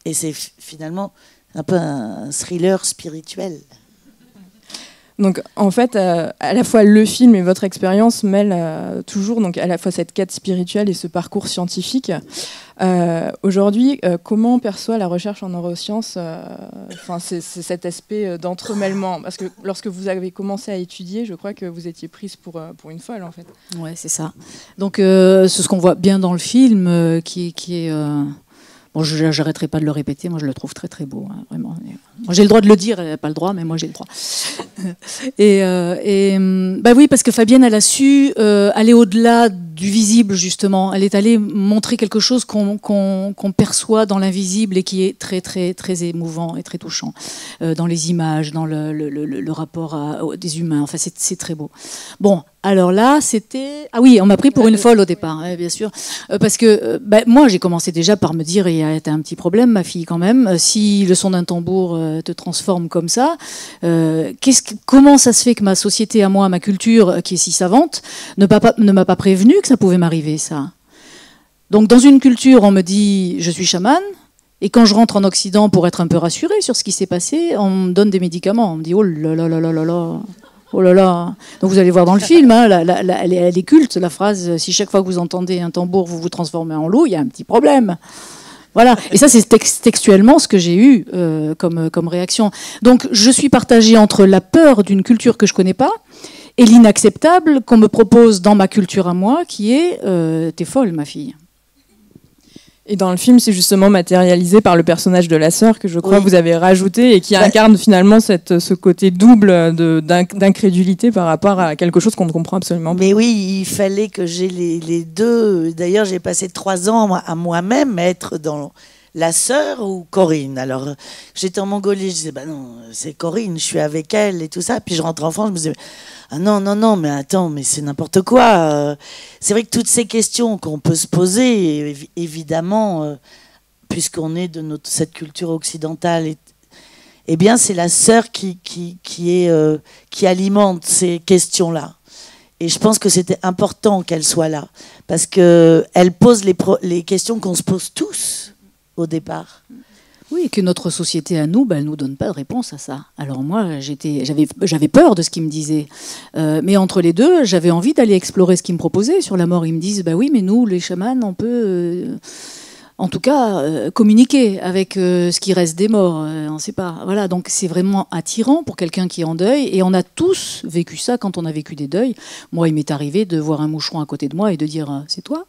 Et c'est finalement un peu un thriller spirituel. Donc en fait, à la fois le film et votre expérience mêlent toujours donc, à la fois cette quête spirituelle et ce parcours scientifique. Aujourd'hui, comment on perçoit la recherche en neurosciences, c'est cet aspect d'entremêlement? Parce que lorsque vous avez commencé à étudier, je crois que vous étiez prise pour une folle, en fait. Ouais, c'est ça. Donc c'est ce qu'on voit bien dans le film, qui est... Bon, je n'arrêterai pas de le répéter, moi je le trouve très très beau, hein, vraiment. Moi, j'ai le droit de le dire, elle n'a pas le droit, mais moi j'ai le droit. Bah oui, parce que Fabienne, elle a su aller au-delà du visible, justement. Elle est allée montrer quelque chose qu'on perçoit dans l'invisible et qui est très très très émouvant et très touchant, dans les images, dans le rapport des humains. Enfin, c'est très beau. Bon. Alors là, c'était... Ah oui, on m'a pris pour une folle au départ, hein, bien sûr. Parce que moi, j'ai commencé déjà par me dire, il y a un petit problème, ma fille, quand même. Si le son d'un tambour te transforme comme ça, comment ça se fait que ma société à moi, ma culture, qui est si savante, ne m'a pas prévenu que ça pouvait m'arriver, ça? Donc, dans une culture, on me dit, je suis chamane. Et quand je rentre en Occident, pour être un peu rassurée sur ce qui s'est passé, on me donne des médicaments. On me dit, oh là là là là là là... Oh là là. Donc vous allez voir dans le film, hein, elle est culte, la phrase « Si chaque fois que vous entendez un tambour, vous vous transformez en loup, il y a un petit problème ». Voilà. Et ça, c'est textuellement ce que j'ai eu comme réaction. Donc je suis partagée entre la peur d'une culture que je ne connais pas et l'inacceptable qu'on me propose dans ma culture à moi, qui est « T'es folle, ma fille ». Et dans le film, c'est justement matérialisé par le personnage de la sœur que je crois vous avez rajouté et qui incarne finalement ce côté double d'incrédulité par rapport à quelque chose qu'on ne comprend absolument pas. Mais oui, il fallait que j'ai les deux. D'ailleurs, j'ai passé 3 ans à moi-même être dans la sœur ou Corinne. Alors, j'étais en Mongolie, je disais, bah non, c'est Corinne, je suis avec elle et tout ça. Puis je rentre en France, je me disais, ah non, mais attends, mais c'est n'importe quoi. C'est vrai que toutes ces questions qu'on peut se poser, évidemment, puisqu'on est de cette culture occidentale, eh bien, c'est la sœur qui alimente ces questions-là. Et je pense que c'était important qu'elle soit là, parce qu'elle pose les questions qu'on se pose tous au départ. Oui, que notre société à nous, elle ne nous donne pas de réponse à ça. Alors moi, j'avais peur de ce qu'ils me disaient. Mais entre les deux, j'avais envie d'aller explorer ce qu'ils me proposaient. Sur la mort, ils me disent, bah oui, mais nous, les chamans, on peut, en tout cas, communiquer avec ce qui reste des morts. On ne sait pas. Voilà, donc c'est vraiment attirant pour quelqu'un qui est en deuil. Et on a tous vécu ça quand on a vécu des deuils. Moi, il m'est arrivé de voir un moucheron à côté de moi et de dire, c'est toi ?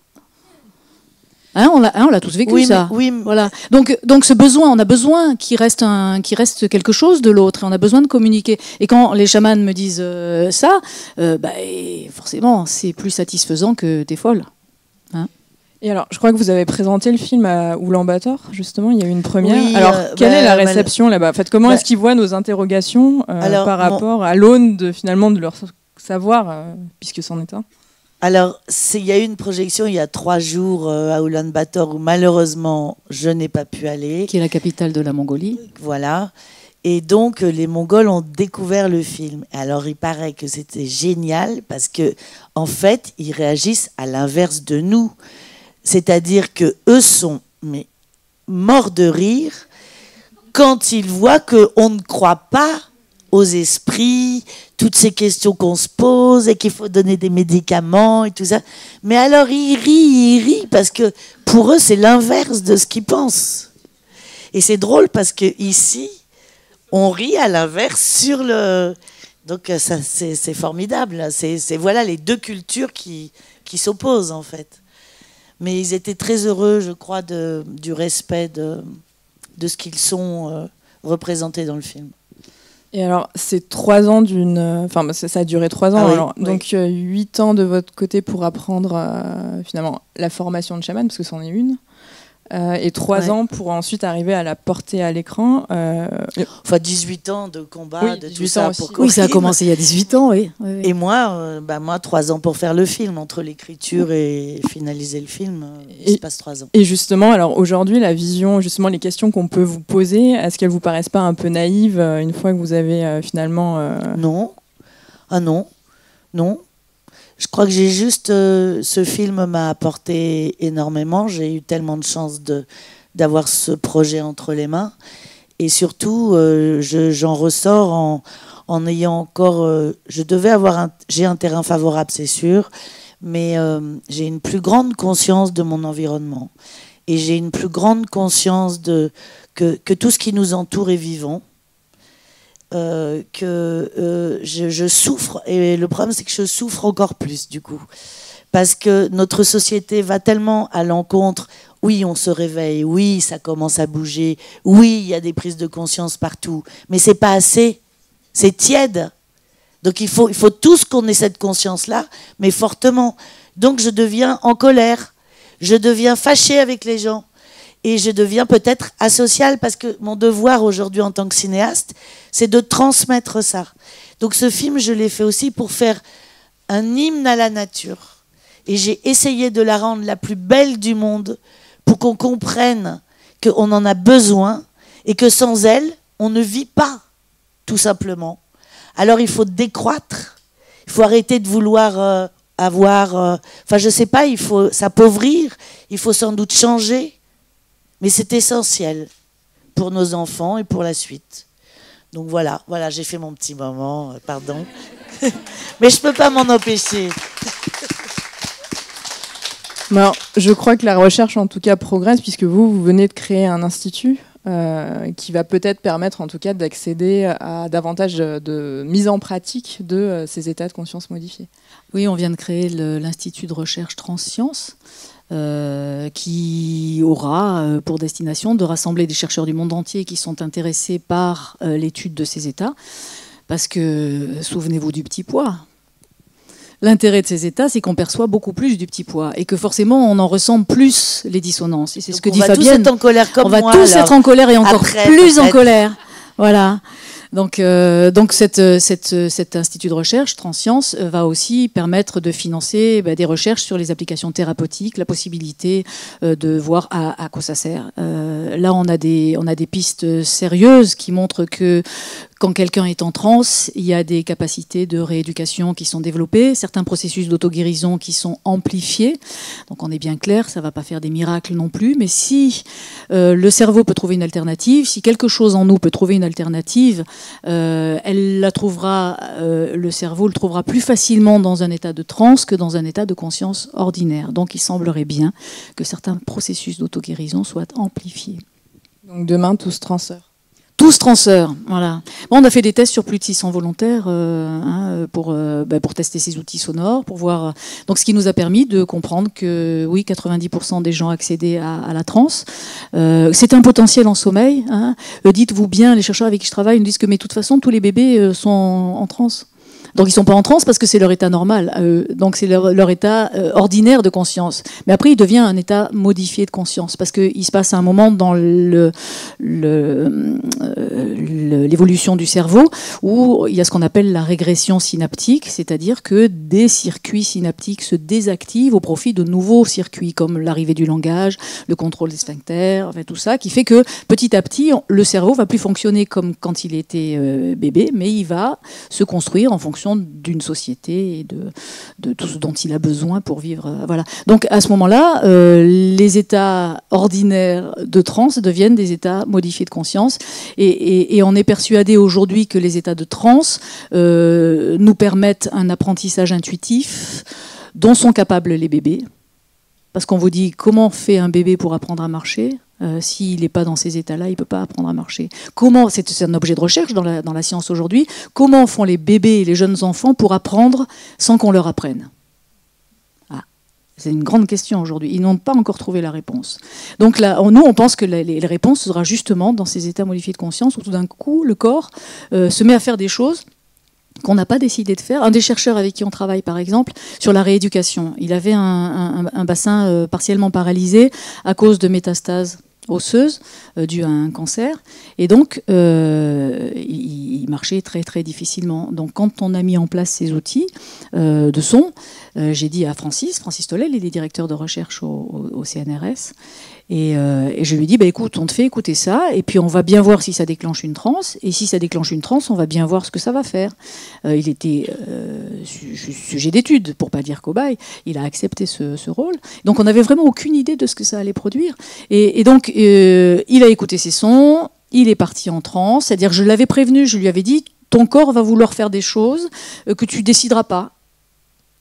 Hein, on l'a tous vécu, oui, ça. Oui. Voilà. Donc ce besoin, on a besoin qu'il reste quelque chose de l'autre, et on a besoin de communiquer. Et quand les chamans me disent ça, forcément, c'est plus satisfaisant que t'es folle. Hein. Et alors, je crois que vous avez présenté le film à Oulan-Bator, justement, il y a eu une première. Oui, alors, quelle est la réception là-bas? En fait, comment est-ce qu'ils voient nos interrogations par rapport à l'aune de leur savoir, puisque c'en est un? Alors, il y a eu une projection il y a 3 jours à Oulan-Bator où malheureusement je n'ai pas pu aller. Qui est la capitale de la Mongolie. Voilà. Et donc, les Mongols ont découvert le film. Alors, il paraît que c'était génial parce que, en fait, ils réagissent à l'inverse de nous. C'est-à-dire que eux sont morts de rire quand ils voient qu'on ne croit pas aux esprits, toutes ces questions qu'on se pose et qu'il faut donner des médicaments et tout ça. Mais alors, ils rient parce que pour eux, c'est l'inverse de ce qu'ils pensent. Et c'est drôle parce que ici, on rit à l'inverse sur le... Donc, ça, c'est formidable. C'est voilà les deux cultures qui s'opposent, en fait. Mais ils étaient très heureux, je crois, du respect de ce qu'ils sont représentés dans le film. Et alors, c'est 3 ans d'une... Enfin, ça a duré 3 ans. Ah oui, alors, oui. Donc, 8 ans de votre côté pour apprendre, finalement, la formation de chaman, parce que c'en est une. Et 3 ans pour ensuite arriver à la porter à l'écran. Enfin, 18 ans de combat, oui, de tout ça pour Oui, ça a commencé il y a 18 ans, oui. Et moi, 3 ans pour faire le film. Entre l'écriture et finaliser le film, il se passe 3 ans. Et justement, alors aujourd'hui, la vision, justement, les questions qu'on peut vous poser, est-ce qu'elles vous paraissent pas un peu naïves une fois que vous avez finalement... Non. Ah non. Non. Je crois que j'ai juste... ce film m'a apporté énormément. J'ai eu tellement de chance d'avoir ce projet entre les mains. Et surtout, j'en ressors en ayant encore... j'ai un terrain favorable, c'est sûr, mais j'ai une plus grande conscience de mon environnement. Et j'ai une plus grande conscience que tout ce qui nous entoure est vivant. Je souffre, et le problème c'est que je souffre encore plus du coup, parce que notre société va tellement à l'encontre. Oui, on se réveille, oui, ça commence à bouger, oui, il y a des prises de conscience partout, mais c'est pas assez, c'est tiède. Donc il faut tous qu'on ait cette conscience-là, mais fortement. Donc je deviens en colère, je deviens fâchée avec les gens. Et je deviens peut-être asociale parce que mon devoir aujourd'hui en tant que cinéaste, c'est de transmettre ça. Donc ce film, je l'ai fait aussi pour faire un hymne à la nature. Et j'ai essayé de la rendre la plus belle du monde pour qu'on comprenne qu'on en a besoin et que sans elle, on ne vit pas, tout simplement. Alors il faut décroître, il faut arrêter de vouloir avoir... Enfin, je sais pas, il faut s'appauvrir, il faut sans doute changer. Mais c'est essentiel pour nos enfants et pour la suite. Donc voilà, j'ai fait mon petit moment, pardon. Mais je ne peux pas m'en empêcher. Alors, je crois que la recherche, en tout cas, progresse, puisque vous venez de créer un institut qui va peut-être permettre, en tout cas, d'accéder à davantage de mise en pratique de ces états de conscience modifiés. Oui, on vient de créer l'Institut de recherche Transsciences, qui aura pour destination de rassembler des chercheurs du monde entier qui sont intéressés par l'étude de ces états. Parce que, souvenez-vous du petit pois. L'intérêt de ces états, c'est qu'on perçoit beaucoup plus du petit pois et que forcément, on en ressent plus les dissonances. Et c'est ce que dit Fabienne. On va tous être en colère comme moi. On va tous être en colère et encore plus en colère. Voilà. Donc cet institut de recherche, Transsciences, va aussi permettre de financer des recherches sur les applications thérapeutiques, la possibilité de voir à quoi ça sert. Là, on a des pistes sérieuses qui montrent que quand quelqu'un est en transe, il y a des capacités de rééducation qui sont développées, certains processus d'auto-guérison qui sont amplifiés. Donc on est bien clair, ça ne va pas faire des miracles non plus, mais si le cerveau peut trouver une alternative, si quelque chose en nous peut trouver une alternative, elle la trouvera, le cerveau le trouvera plus facilement dans un état de transe que dans un état de conscience ordinaire. Donc il semblerait bien que certains processus d'auto-guérison soient amplifiés. Donc demain, tous transeurs. Tous transeurs, voilà. Bon, on a fait des tests sur plus de 600 volontaires pour tester ces outils sonores, pour voir. Donc, ce qui nous a permis de comprendre que oui, 90% des gens accédaient à la transe. C'est un potentiel en sommeil. Hein. Dites-vous bien, les chercheurs avec qui je travaille nous disent que, mais de toute façon, tous les bébés sont en transe. Donc ils sont pas en transe parce que c'est leur état normal. Donc c'est leur état ordinaire de conscience. Mais après, il devient un état modifié de conscience parce qu'il se passe un moment dans l'évolution du cerveau où il y a ce qu'on appelle la régression synaptique, c'est-à-dire que des circuits synaptiques se désactivent au profit de nouveaux circuits comme l'arrivée du langage, le contrôle des sphincters, enfin, tout ça, qui fait que petit à petit, le cerveau va plus fonctionner comme quand il était bébé, mais il va se construire en fonction d'une société et de tout ce dont il a besoin pour vivre. Voilà. Donc à ce moment-là, les états ordinaires de transe deviennent des états modifiés de conscience, et on est persuadé aujourd'hui que les états de transe nous permettent un apprentissage intuitif dont sont capables les bébés. Parce qu'on vous dit comment fait un bébé pour apprendre à marcher. S'il n'est pas dans ces états-là, il ne peut pas apprendre à marcher. Comment, c'est un objet de recherche dans la science aujourd'hui, comment font les bébés et les jeunes enfants pour apprendre sans qu'on leur apprenne? C'est une grande question aujourd'hui. Ils n'ont pas encore trouvé la réponse. Donc là, nous, on pense que les réponses sera justement dans ces états modifiés de conscience où tout d'un coup, le corps se met à faire des choses qu'on n'a pas décidé de faire. Un des chercheurs avec qui on travaille, par exemple, sur la rééducation, il avait un bassin partiellement paralysé à cause de métastases osseuses dues à un cancer. Et donc, il marchait très, très difficilement. Donc, quand on a mis en place ces outils de son, j'ai dit à Francis Tollet, il est directeur de recherche au CNRS, et je lui dis, écoute, on te fait écouter ça, et puis on va bien voir si ça déclenche une transe, et si ça déclenche une transe, on va bien voir ce que ça va faire. Il était sujet d'étude, pour pas dire cobaye, il a accepté ce rôle. Donc on n'avait vraiment aucune idée de ce que ça allait produire. Et donc, il a écouté ces sons, il est parti en transe, c'est-à-dire je l'avais prévenu, je lui avais dit, ton corps va vouloir faire des choses que tu décideras pas.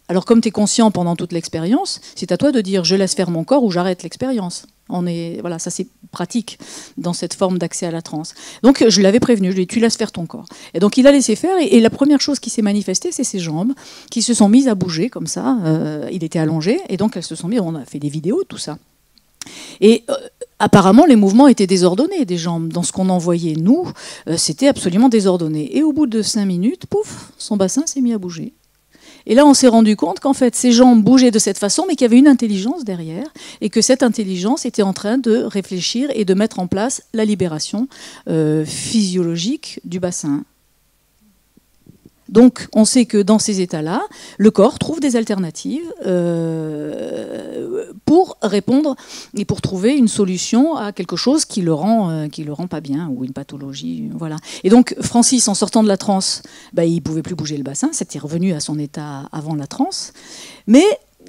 Alors comme tu es conscient pendant toute l'expérience, c'est à toi de dire je laisse faire mon corps ou j'arrête l'expérience. Voilà, ça c'est pratique dans cette forme d'accès à la transe. Donc je l'avais prévenu, je lui ai dit tu laisses faire ton corps. Et donc il a laissé faire, et la première chose qui s'est manifestée, c'est ses jambes qui se sont mises à bouger comme ça. Il était allongé, et donc elles se sont mises, on a fait des vidéos, tout ça. Et apparemment, les mouvements étaient désordonnés des jambes. Dans ce qu'on en voyait, nous, c'était absolument désordonné. Et au bout de 5 minutes, pouf, son bassin s'est mis à bouger. Et là, on s'est rendu compte qu'en fait, ses jambes bougeaient de cette façon, mais qu'il y avait une intelligence derrière, et que cette intelligence était en train de réfléchir et de mettre en place la libération physiologique du bassin. Donc, on sait que dans ces états-là, le corps trouve des alternatives pour répondre et pour trouver une solution à quelque chose qui le rend pas bien, ou une pathologie, voilà. Et donc, Francis, en sortant de la transe, il pouvait plus bouger le bassin, c'était revenu à son état avant la transe, mais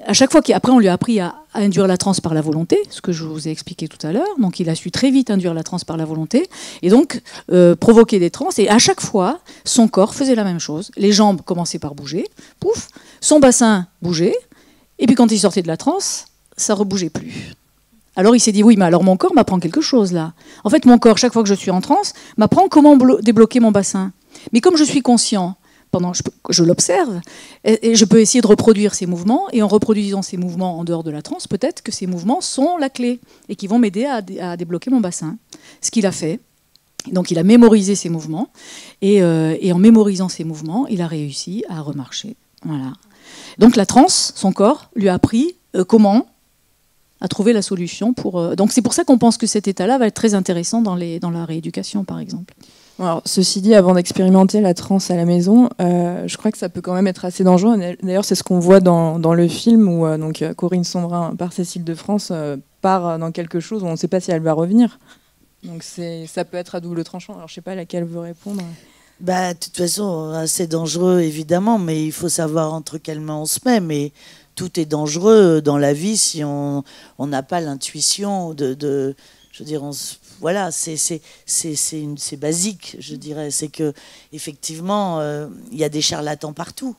à chaque fois qu'après on lui a appris à induire la transe par la volonté, ce que je vous ai expliqué tout à l'heure, donc il a su très vite induire la transe par la volonté, et donc provoquer des transes, et à chaque fois, son corps faisait la même chose. Les jambes commençaient par bouger, pouf, son bassin bougeait, et puis quand il sortait de la transe, ça rebougeait plus. Alors il s'est dit, oui, mais alors mon corps m'apprend quelque chose là. En fait, mon corps, chaque fois que je suis en transe, m'apprend comment débloquer mon bassin. Mais comme je suis conscient, je l'observe, et je peux essayer de reproduire ces mouvements, et en reproduisant ces mouvements en dehors de la transe, peut-être que ces mouvements sont la clé, et qui vont m'aider à débloquer mon bassin. Ce qu'il a fait. Donc il a mémorisé ces mouvements, et en mémorisant ces mouvements, il a réussi à remarcher. Voilà. Donc la transe, son corps, lui a appris comment à trouver la solution pour... Donc c'est pour ça qu'on pense que cet état-là va être très intéressant dans la rééducation, par exemple. Alors, ceci dit, avant d'expérimenter la transe à la maison, je crois que ça peut quand même être assez dangereux. D'ailleurs, c'est ce qu'on voit dans le film où Corinne Sombrin, par Cécile de France, part dans quelque chose où on ne sait pas si elle va revenir. Donc ça peut être à double tranchant. Alors je ne sais pas à laquelle veut répondre. De toute façon, assez dangereux évidemment, mais il faut savoir entre quelles mains on se met. Mais tout est dangereux dans la vie si on n'a pas l'intuition de je veux dire, voilà, c'est basique, je dirais. C'est que effectivement, il y a des charlatans partout.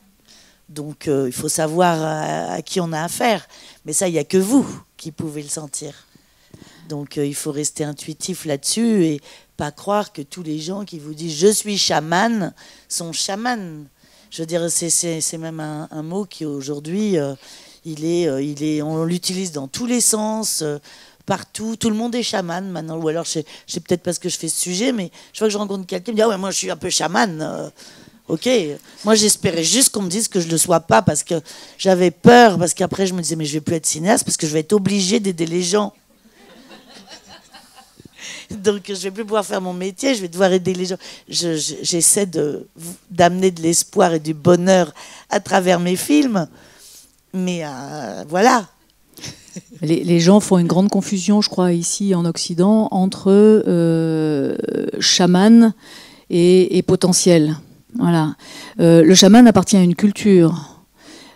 Donc, il faut savoir à qui on a affaire. Mais ça, il n'y a que vous qui pouvez le sentir. Donc, il faut rester intuitif là-dessus et pas croire que tous les gens qui vous disent « je suis chaman » sont chamans. Je veux dire, c'est même un mot qui, aujourd'hui, on l'utilise dans tous les sens, partout, tout le monde est chaman maintenant. Ou alors, je sais peut-être parce que je fais ce sujet, mais je vois que je rencontre quelqu'un qui me dit « ah ouais, moi je suis un peu chaman ». Ok, moi j'espérais juste qu'on me dise que je ne le sois pas parce que j'avais peur, parce qu'après je me disais mais je vais plus être cinéaste parce que je vais être obligée d'aider les gens. Donc je vais plus pouvoir faire mon métier, je vais devoir aider les gens. J'essaie d'amener de l'espoir et du bonheur à travers mes films, mais voilà. Les gens font une grande confusion, je crois, ici en Occident, entre chaman et potentiel. Voilà. Le chaman appartient à une culture.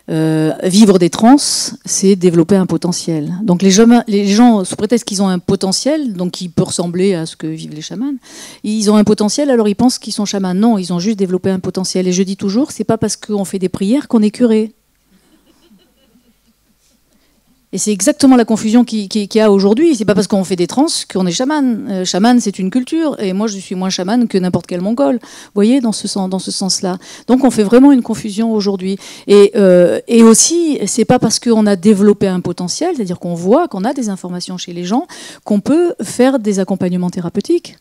Vivre des trans, c'est développer un potentiel. Donc les gens, sous prétexte qu'ils ont un potentiel, donc qui peut ressembler à ce que vivent les chamans, ils ont un potentiel, alors ils pensent qu'ils sont chamans. Non, ils ont juste développé un potentiel. Et je dis toujours, c'est pas parce qu'on fait des prières qu'on est curé. Et c'est exactement la confusion qu'il y a aujourd'hui. C'est pas parce qu'on fait des trans qu'on est chaman. Chaman, c'est une culture, et moi je suis moins chaman que n'importe quel mongol. Vous voyez, dans ce sens-là. Donc on fait vraiment une confusion aujourd'hui. Et aussi, c'est pas parce qu'on a développé un potentiel, c'est-à-dire qu'on voit qu'on a des informations chez les gens, qu'on peut faire des accompagnements thérapeutiques.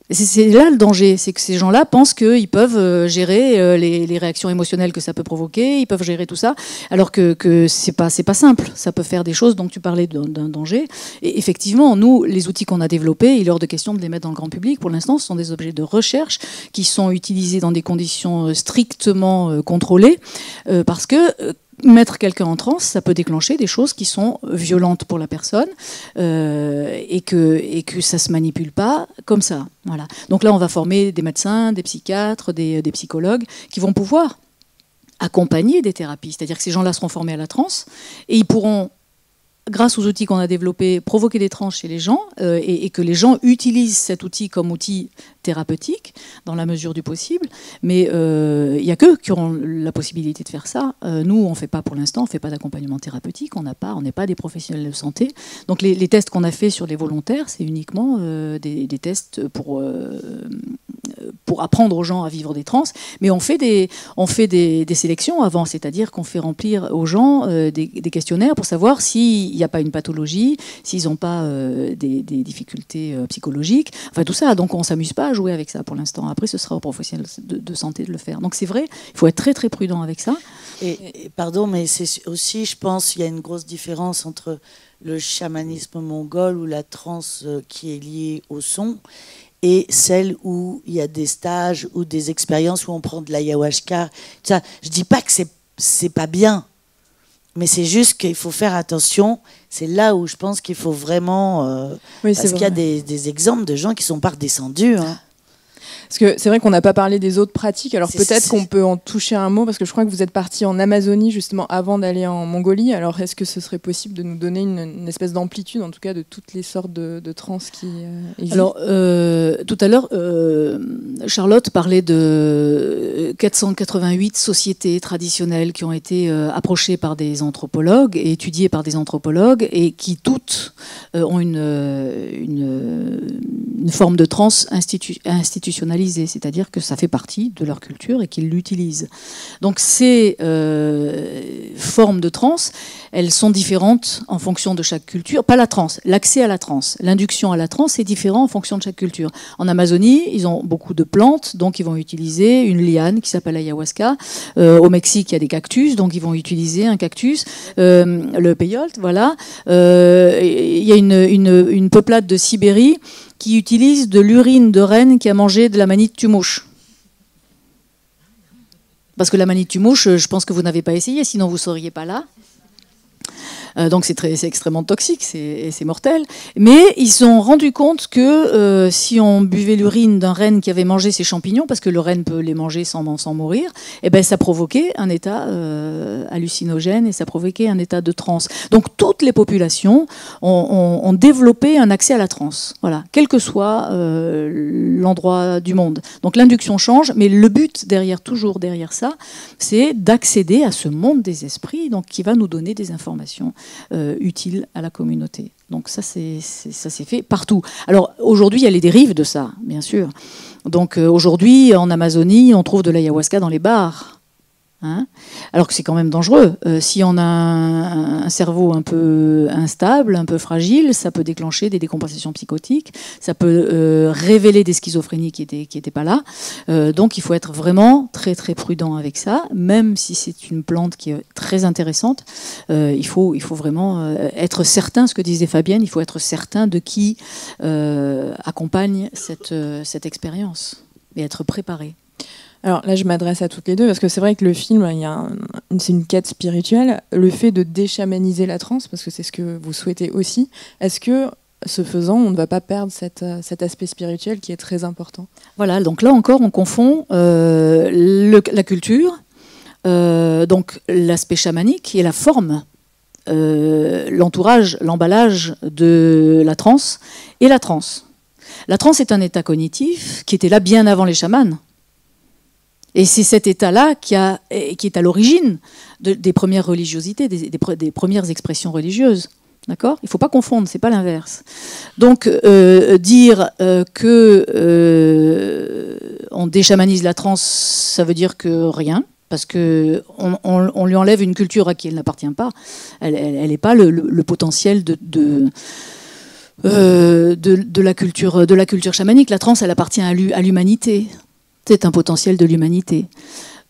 C'est là le danger, c'est que ces gens-là pensent qu'ils peuvent gérer les réactions émotionnelles que ça peut provoquer, ils peuvent gérer tout ça, alors que c'est pas simple. Ça peut faire des choses, donc tu parlais d'un danger. Et effectivement, nous, les outils qu'on a développés, il est hors de question de les mettre dans le grand public. Pour l'instant, ce sont des objets de recherche qui sont utilisés dans des conditions strictement contrôlées, parce que mettre quelqu'un en transe, ça peut déclencher des choses qui sont violentes pour la personne et que ça se manipule pas comme ça. Voilà. Donc là, on va former des médecins, des psychiatres, des psychologues qui vont pouvoir accompagner des thérapies. C'est-à-dire que ces gens-là seront formés à la transe et ils pourront, grâce aux outils qu'on a développés, provoquer des transes chez les gens et que les gens utilisent cet outil comme outil thérapeutique dans la mesure du possible. Mais il n'y a qu'eux qui auront la possibilité de faire ça. Nous, on ne fait pas pour l'instant, on ne fait pas d'accompagnement thérapeutique, on n'est pas des professionnels de santé. Donc les tests qu'on a fait sur les volontaires, c'est uniquement des tests pour apprendre aux gens à vivre des trans. Mais on fait des sélections avant, c'est-à-dire qu'on fait remplir aux gens des questionnaires pour savoir s'il n'y a pas une pathologie, s'ils n'ont pas des difficultés psychologiques, enfin tout ça. Donc on ne s'amuse pas à jouer avec ça pour l'instant. Après, ce sera aux professionnels de santé de le faire. Donc c'est vrai, il faut être très très prudent avec ça. Et pardon, mais c'est aussi, je pense, il y a une grosse différence entre le chamanisme mongol ou la transe qui est liée au son et celle où il y a des stages ou des expériences où on prend de l'ayahuasca. Ça, je dis pas que c'est pas bien, mais c'est juste qu'il faut faire attention. C'est là où je pense qu'il faut vraiment... oui, parce qu'il y a des exemples de gens qui sont pas redescendus. Hein. Parce que c'est vrai qu'on n'a pas parlé des autres pratiques, alors peut-être qu'on peut en toucher un mot, parce que je crois que vous êtes parti en Amazonie justement avant d'aller en Mongolie. Alors est-ce que ce serait possible de nous donner une espèce d'amplitude, en tout cas, de toutes les sortes de trans qui existent? Alors, tout à l'heure, Charlotte parlait de 488 sociétés traditionnelles qui ont été approchées par des anthropologues et étudiées par des anthropologues et qui toutes ont une forme de trans institutionnalisée. C'est-à-dire que ça fait partie de leur culture et qu'ils l'utilisent. Donc ces formes de transe, elles sont différentes en fonction de chaque culture. Pas la transe, l'accès à la transe. L'induction à la transe est différent en fonction de chaque culture. En Amazonie, ils ont beaucoup de plantes, donc ils vont utiliser une liane qui s'appelle ayahuasca. Au Mexique, il y a des cactus, donc ils vont utiliser un cactus. Le peyote, voilà. Il y a une peuplade de Sibérie qui utilise de l'urine de renne qui a mangé de la manite tumouche. Parce que la manite tumouche, je pense que vous n'avez pas essayé, sinon vous ne seriez pas là. Donc c'est extrêmement toxique, c'est mortel. Mais ils se sont rendus compte que si on buvait l'urine d'un renne qui avait mangé ces champignons, parce que le renne peut les manger sans mourir, et ben ça provoquait un état hallucinogène et ça provoquait un état de transe. Donc toutes les populations ont développé un accès à la transe, voilà, quel que soit l'endroit du monde. Donc l'induction change, mais le but toujours derrière ça, c'est d'accéder à ce monde des esprits, donc qui va nous donner des informations utile à la communauté. Donc ça s'est fait partout. Alors aujourd'hui, il y a les dérives de ça, bien sûr. Donc aujourd'hui, en Amazonie, on trouve de l'ayahuasca dans les bars. Hein, alors que c'est quand même dangereux. Si on a un cerveau un peu instable, un peu fragile, ça peut déclencher des décompensations psychotiques, ça peut révéler des schizophrénies qui étaient pas là. Donc il faut être vraiment très très prudent avec ça, même si c'est une plante qui est très intéressante. Il faut vraiment être certain, ce que disait Fabienne, il faut être certain de qui accompagne cette expérience et être préparé. Alors là, je m'adresse à toutes les deux, parce que c'est vrai que le film, c'est une quête spirituelle. Le fait de déchamaniser la transe, parce que c'est ce que vous souhaitez aussi, est-ce que, ce faisant, on ne va pas perdre cet aspect spirituel qui est très important? Voilà, donc là encore, on confond la culture, donc l'aspect chamanique et la forme, l'entourage, l'emballage de la transe et la transe. La transe est un état cognitif qui était là bien avant les chamans. Et c'est cet état-là qui est à l'origine des premières religiosités, des premières expressions religieuses. D'accord ? Il ne faut pas confondre, c'est pas l'inverse. Donc, dire on déchamanise la transe, ça veut dire que rien, parce qu'on lui enlève une culture à qui elle n'appartient pas. Elle n'est pas le potentiel de la culture chamanique. La transe, elle appartient à l'humanité. C'est un potentiel de l'humanité.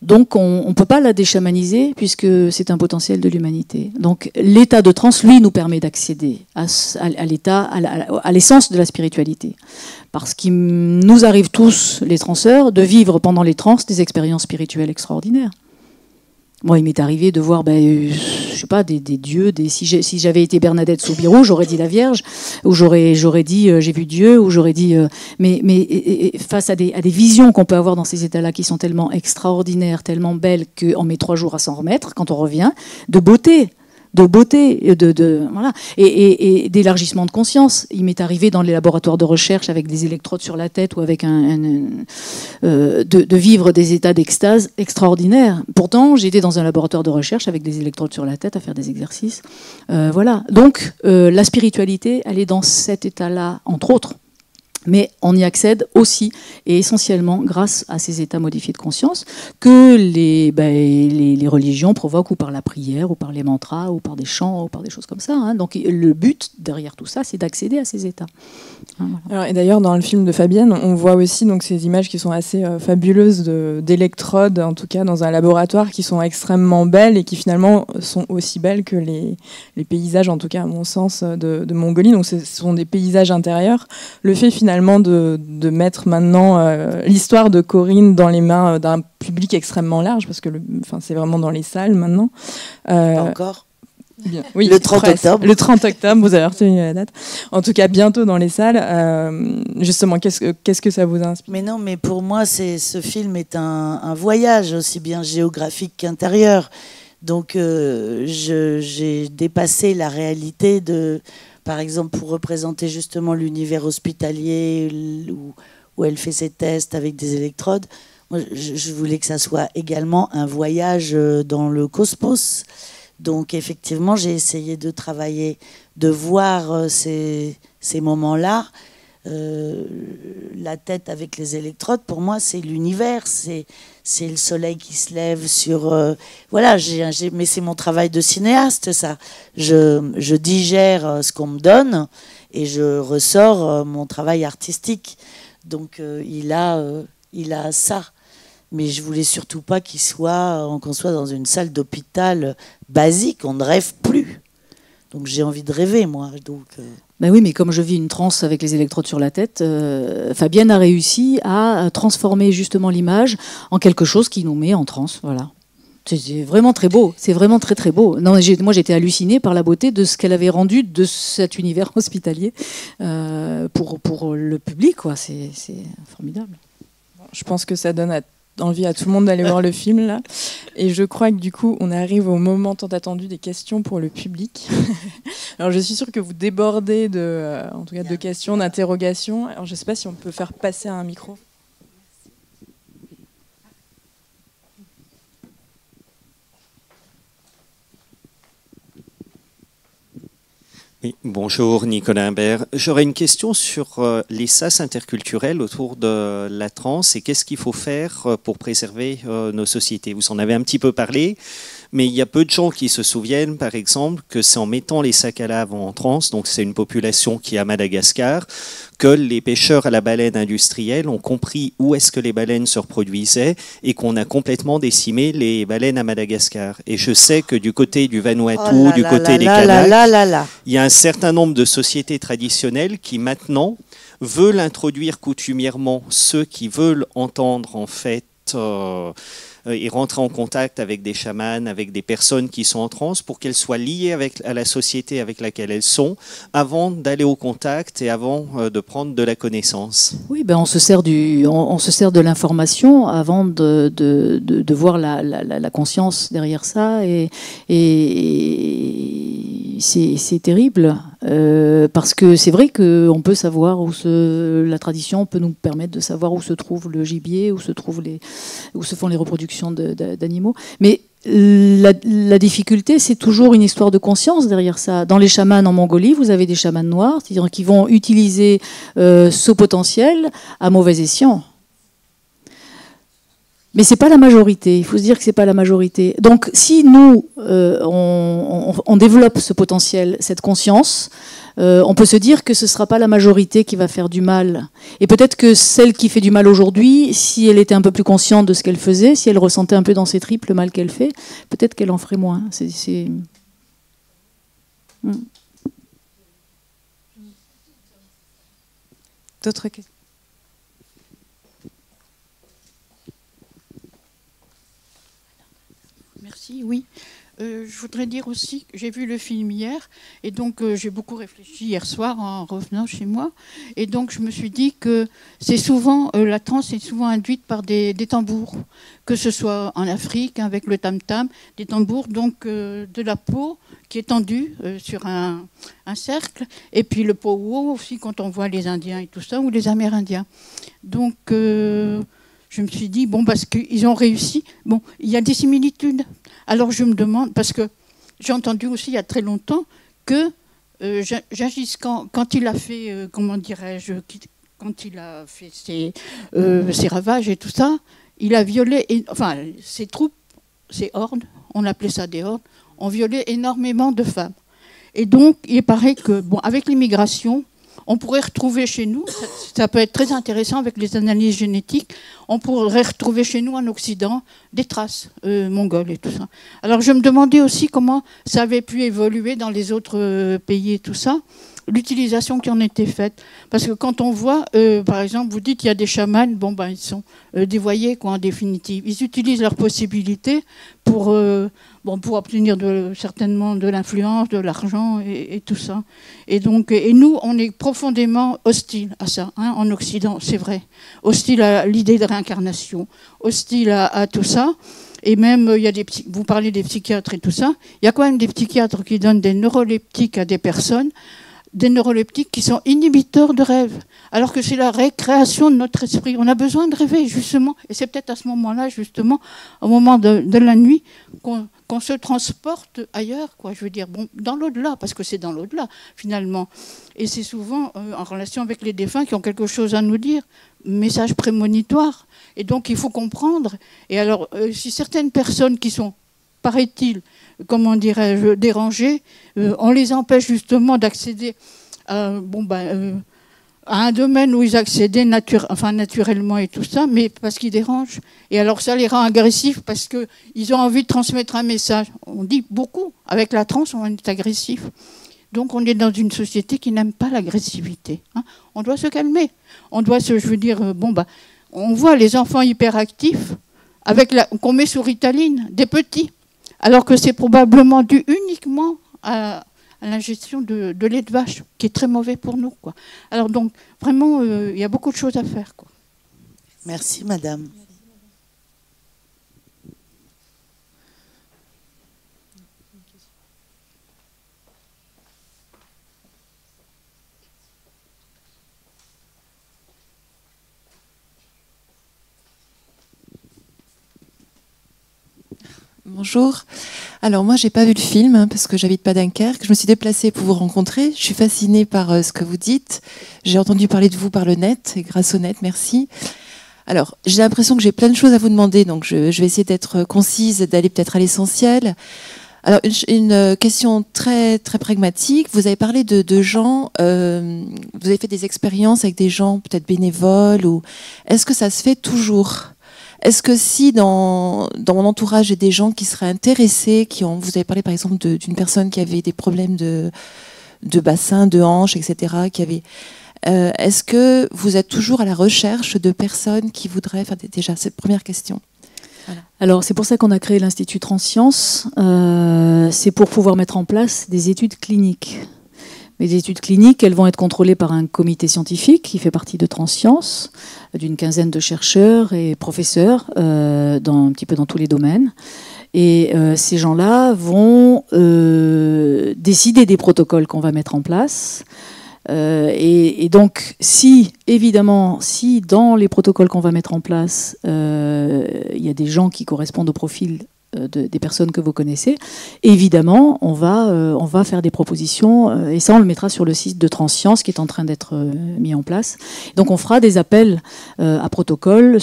Donc on ne peut pas la déchamaniser puisque c'est un potentiel de l'humanité. Donc l'état de transe, lui, nous permet d'accéder à l'état, à l'essence de la spiritualité. Parce qu'il nous arrive tous, les transeurs, de vivre pendant les transes des expériences spirituelles extraordinaires. Moi, il m'est arrivé de voir, je sais pas, des dieux. Si j'avais été Bernadette Soubirous, j'aurais dit la Vierge, ou j'aurais dit j'ai vu Dieu, ou j'aurais dit. Mais face à des visions qu'on peut avoir dans ces états-là, qui sont tellement extraordinaires, tellement belles, qu'on met 3 jours à s'en remettre quand on revient, de beauté, voilà, et d'élargissement de conscience. Il m'est arrivé dans les laboratoires de recherche avec des électrodes sur la tête ou avec de vivre des états d'extase extraordinaires. Pourtant, j'étais dans un laboratoire de recherche avec des électrodes sur la tête à faire des exercices. Voilà. Donc, la spiritualité, elle est dans cet état-là, entre autres. Mais on y accède aussi et essentiellement grâce à ces états modifiés de conscience que les religions provoquent, ou par la prière, ou par les mantras, ou par des chants, ou par des choses comme ça. Hein. Donc le but derrière tout ça, c'est d'accéder à ces états. Hein, voilà. Alors, et d'ailleurs, dans le film de Fabienne, on voit aussi donc, ces images qui sont assez fabuleuses d'électrodes, en tout cas dans un laboratoire, qui sont extrêmement belles et qui finalement sont aussi belles que les paysages, en tout cas à mon sens, de Mongolie. Donc ce sont des paysages intérieurs. Le fait finalement de mettre maintenant l'histoire de Corinne dans les mains d'un public extrêmement large, parce que c'est vraiment dans les salles maintenant. Pas encore. Bien. Oui, le 30 octobre. Le 30 octobre, vous avez retenu la date. En tout cas, bientôt dans les salles. Justement, qu'est-ce que ça vous inspire? Mais non, mais pour moi, ce film est un voyage aussi bien géographique qu'intérieur. Donc, j'ai dépassé la réalité de... Par exemple, pour représenter justement l'univers hospitalier où elle fait ses tests avec des électrodes, moi, je voulais que ça soit également un voyage dans le cosmos. Donc effectivement, j'ai essayé de travailler, de voir ces moments-là. La tête avec les électrodes, pour moi, c'est l'univers, c'est le soleil qui se lève sur... voilà, mais c'est mon travail de cinéaste, ça. Je digère ce qu'on me donne et je ressors mon travail artistique. Donc il a ça. Mais je voulais surtout pas qu'on soit dans une salle d'hôpital basique, on ne rêve plus. Donc j'ai envie de rêver, moi. Donc... Ben oui, mais comme je vis une transe avec les électrodes sur la tête, Fabienne a réussi à transformer justement l'image en quelque chose qui nous met en transe. Voilà. C'est vraiment très beau. C'est vraiment très très beau. Non, moi, j'étais hallucinée par la beauté de ce qu'elle avait rendu de cet univers hospitalier pour le public, quoi. C'est formidable. Je pense que ça donne envie à tout le monde d'aller voir le film là. Et je crois que du coup on arrive au moment tant attendu des questions pour le public. Alors je suis sûre que vous débordez en tout cas de questions, d'interrogations. Alors je ne sais pas si on peut faire passer un micro. Oui, bonjour Nicolas Imbert. J'aurais une question sur les sas interculturels autour de la trance et qu'est-ce qu'il faut faire pour préserver nos sociétés. Vous en avez un petit peu parlé, mais il y a peu de gens qui se souviennent, par exemple, que c'est en mettant les sacs à lave en transe, donc c'est une population qui est à Madagascar, que les pêcheurs à la baleine industrielle ont compris où est-ce que les baleines se reproduisaient et qu'on a complètement décimé les baleines à Madagascar. Et je sais que du côté du Vanuatu, du côté des Kanaks, il y a un certain nombre de sociétés traditionnelles qui maintenant veulent introduire coutumièrement ceux qui veulent entendre en fait et rentrer en contact avec des chamans, avec des personnes qui sont en transe pour qu'elles soient liées à la société avec laquelle elles sont avant d'aller au contact et avant de prendre de la connaissance. Oui, ben on se sert de l'information avant de voir la conscience derrière ça et c'est terrible parce que c'est vrai qu'on peut savoir la tradition peut nous permettre de savoir où se trouve le gibier, où se font les reproductions d'animaux. Mais la difficulté, c'est toujours une histoire de conscience derrière ça. Dans les chamans en Mongolie, vous avez des chamans noirs, c'est-à-dire qui vont utiliser ce potentiel à mauvais escient. Mais c'est pas la majorité. Il faut se dire que c'est pas la majorité. Donc, si nous on développe ce potentiel, cette conscience, on peut se dire que ce ne sera pas la majorité qui va faire du mal. Et peut-être que celle qui fait du mal aujourd'hui, si elle était un peu plus consciente de ce qu'elle faisait, si elle ressentait un peu dans ses tripes le mal qu'elle fait, peut-être qu'elle en ferait moins. D'autres questions? Merci, oui. Je voudrais dire aussi que j'ai vu le film hier et donc j'ai beaucoup réfléchi hier soir en revenant chez moi et donc je me suis dit que c'est souvent la transe est souvent induite par des tambours, que ce soit en Afrique avec le tam-tam, des tambours donc de la peau qui est tendue sur un cercle et puis le powwow aussi quand on voit les Indiens et tout ça ou les Amérindiens. Donc je me suis dit, bon, parce qu'ils ont réussi. Bon, il y a des similitudes. Alors je me demande, parce que j'ai entendu aussi il y a très longtemps que Gengis Khan, quand il a fait, comment dirais-je, quand il a fait ses ravages et tout ça, il a violé, enfin, ses troupes, ses hordes, on appelait ça des hordes, ont violé énormément de femmes. Et donc, il paraît que, bon, avec l'immigration, on pourrait retrouver chez nous, ça peut être très intéressant avec les analyses génétiques, on pourrait retrouver chez nous en Occident des traces mongoles et tout ça. Alors je me demandais aussi comment ça avait pu évoluer dans les autres pays et tout ça, l'utilisation qui en était faite. Parce que quand on voit, par exemple, vous dites qu'il y a des chamans, bon ben ils sont dévoyés quoi en définitive. Ils utilisent leurs possibilités pour obtenir certainement de l'influence, de l'argent et tout ça. Et donc, et nous, on est profondément hostile à ça, hein, en Occident, c'est vrai. Hostile à l'idée de réincarnation, hostile à tout ça. Et même, il y a vous parlez des psychiatres et tout ça, il y a quand même des psychiatres qui donnent des neuroleptiques à des personnes, des neuroleptiques qui sont inhibiteurs de rêve, alors que c'est la récréation de notre esprit. On a besoin de rêver, justement, et c'est peut-être à ce moment-là, justement, au moment de la nuit, qu'on se transporte ailleurs, quoi. Je veux dire, bon, dans l'au-delà, parce que c'est dans l'au-delà, finalement. Et c'est souvent en relation avec les défunts qui ont quelque chose à nous dire, message prémonitoire. Et donc, il faut comprendre. Et alors, si certaines personnes qui sont, paraît-il, comment dirais-je, dérangées, on les empêche justement d'accéder à un domaine où ils accédaient naturellement et tout ça, mais parce qu'ils dérangent. Et alors ça les rend agressifs parce qu'ils ont envie de transmettre un message. On dit beaucoup, avec la transe, on est agressif. Donc on est dans une société qui n'aime pas l'agressivité. Hein. On doit se calmer. On doit on voit les enfants hyperactifs qu'on met sous Ritaline, des petits. Alors que c'est probablement dû uniquement à l'ingestion de lait de vache, qui est très mauvais pour nous, quoi. Alors donc, vraiment, il y a beaucoup de choses à faire, quoi. Merci, madame. Bonjour. Alors moi, j'ai pas vu le film hein, parce que j'habite pas Dunkerque. Je me suis déplacée pour vous rencontrer. Je suis fascinée par ce que vous dites. J'ai entendu parler de vous par le net et grâce au net, merci. Alors, j'ai l'impression que j'ai plein de choses à vous demander, donc je vais essayer d'être concise, d'aller peut-être à l'essentiel. Alors, une question très très pragmatique. Vous avez parlé de gens. Vous avez fait des expériences avec des gens peut-être bénévoles ou est-ce que ça se fait toujours ? Est-ce que si dans mon entourage, j'ai des gens qui seraient intéressés, vous avez parlé par exemple d'une personne qui avait des problèmes de bassin, de hanches, etc., est-ce que vous êtes toujours à la recherche de personnes qui voudraient faire déjà cette première question? Voilà. Alors c'est pour ça qu'on a créé l'Institut Transsciences, c'est pour pouvoir mettre en place des études cliniques. Mais les études cliniques, elles vont être contrôlées par un comité scientifique qui fait partie de Transsciences, d'une quinzaine de chercheurs et professeurs un petit peu dans tous les domaines. Et ces gens-là vont décider des protocoles qu'on va mettre en place. Et donc, si dans les protocoles qu'on va mettre en place, il y a des gens qui correspondent au profil des personnes que vous connaissez, évidemment, on va faire des propositions, et ça, on le mettra sur le site de Transsciences qui est en train d'être mis en place. Donc, on fera des appels à protocole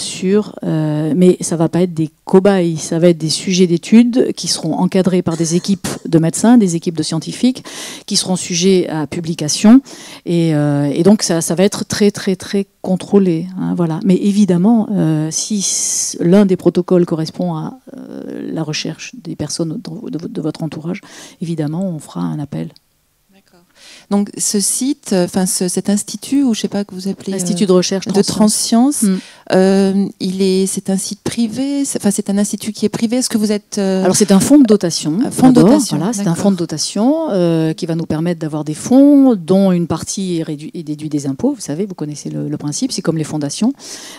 mais ça va pas être des cobayes, ça va être des sujets d'études qui seront encadrés par des équipes de médecins, des équipes de scientifiques, qui seront sujets à publication, et donc ça va être très, très, très contrôlé. Hein, voilà. Mais évidemment, si l'un des protocoles correspond à la recherche des personnes de votre entourage, évidemment, on fera un appel. D'accord. Donc ce site, cet institut, ou je ne sais pas que vous appelez... Institut de recherche de Transsciences, c'est un site privé, c'est un institut qui est privé. Est-ce que vous êtes... Alors c'est un fonds de dotation. Voilà, c'est un fonds de dotation qui va nous permettre d'avoir des fonds dont une partie est déduite des impôts. Vous savez, vous connaissez le principe, c'est comme les fondations,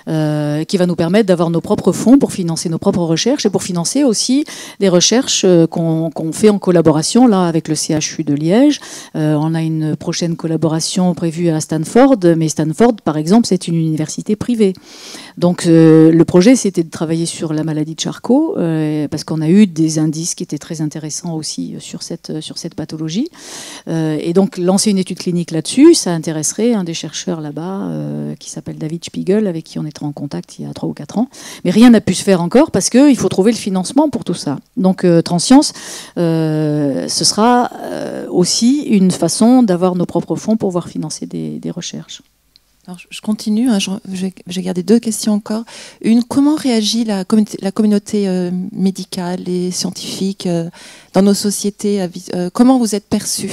qui va nous permettre d'avoir nos propres fonds pour financer nos propres recherches et pour financer aussi des recherches qu'on fait en collaboration là avec le CHU de Liège. On a une prochaine collaboration prévue à Stanford, mais Stanford, par exemple, c'est une université privée. Donc le projet, c'était de travailler sur la maladie de Charcot, parce qu'on a eu des indices qui étaient très intéressants aussi sur cette pathologie. Et donc lancer une étude clinique là-dessus, ça intéresserait un des chercheurs là-bas, qui s'appelle David Spiegel, avec qui on était en contact il y a 3 ou 4 ans. Mais rien n'a pu se faire encore parce qu'il faut trouver le financement pour tout ça. Donc Transsciences, ce sera aussi une façon d'avoir nos propres fonds pour pouvoir financer des recherches. Alors, je continue, hein, j'ai gardé 2 questions encore. Une, comment réagit la communauté médicale et scientifique dans nos sociétés? Comment vous êtes perçu?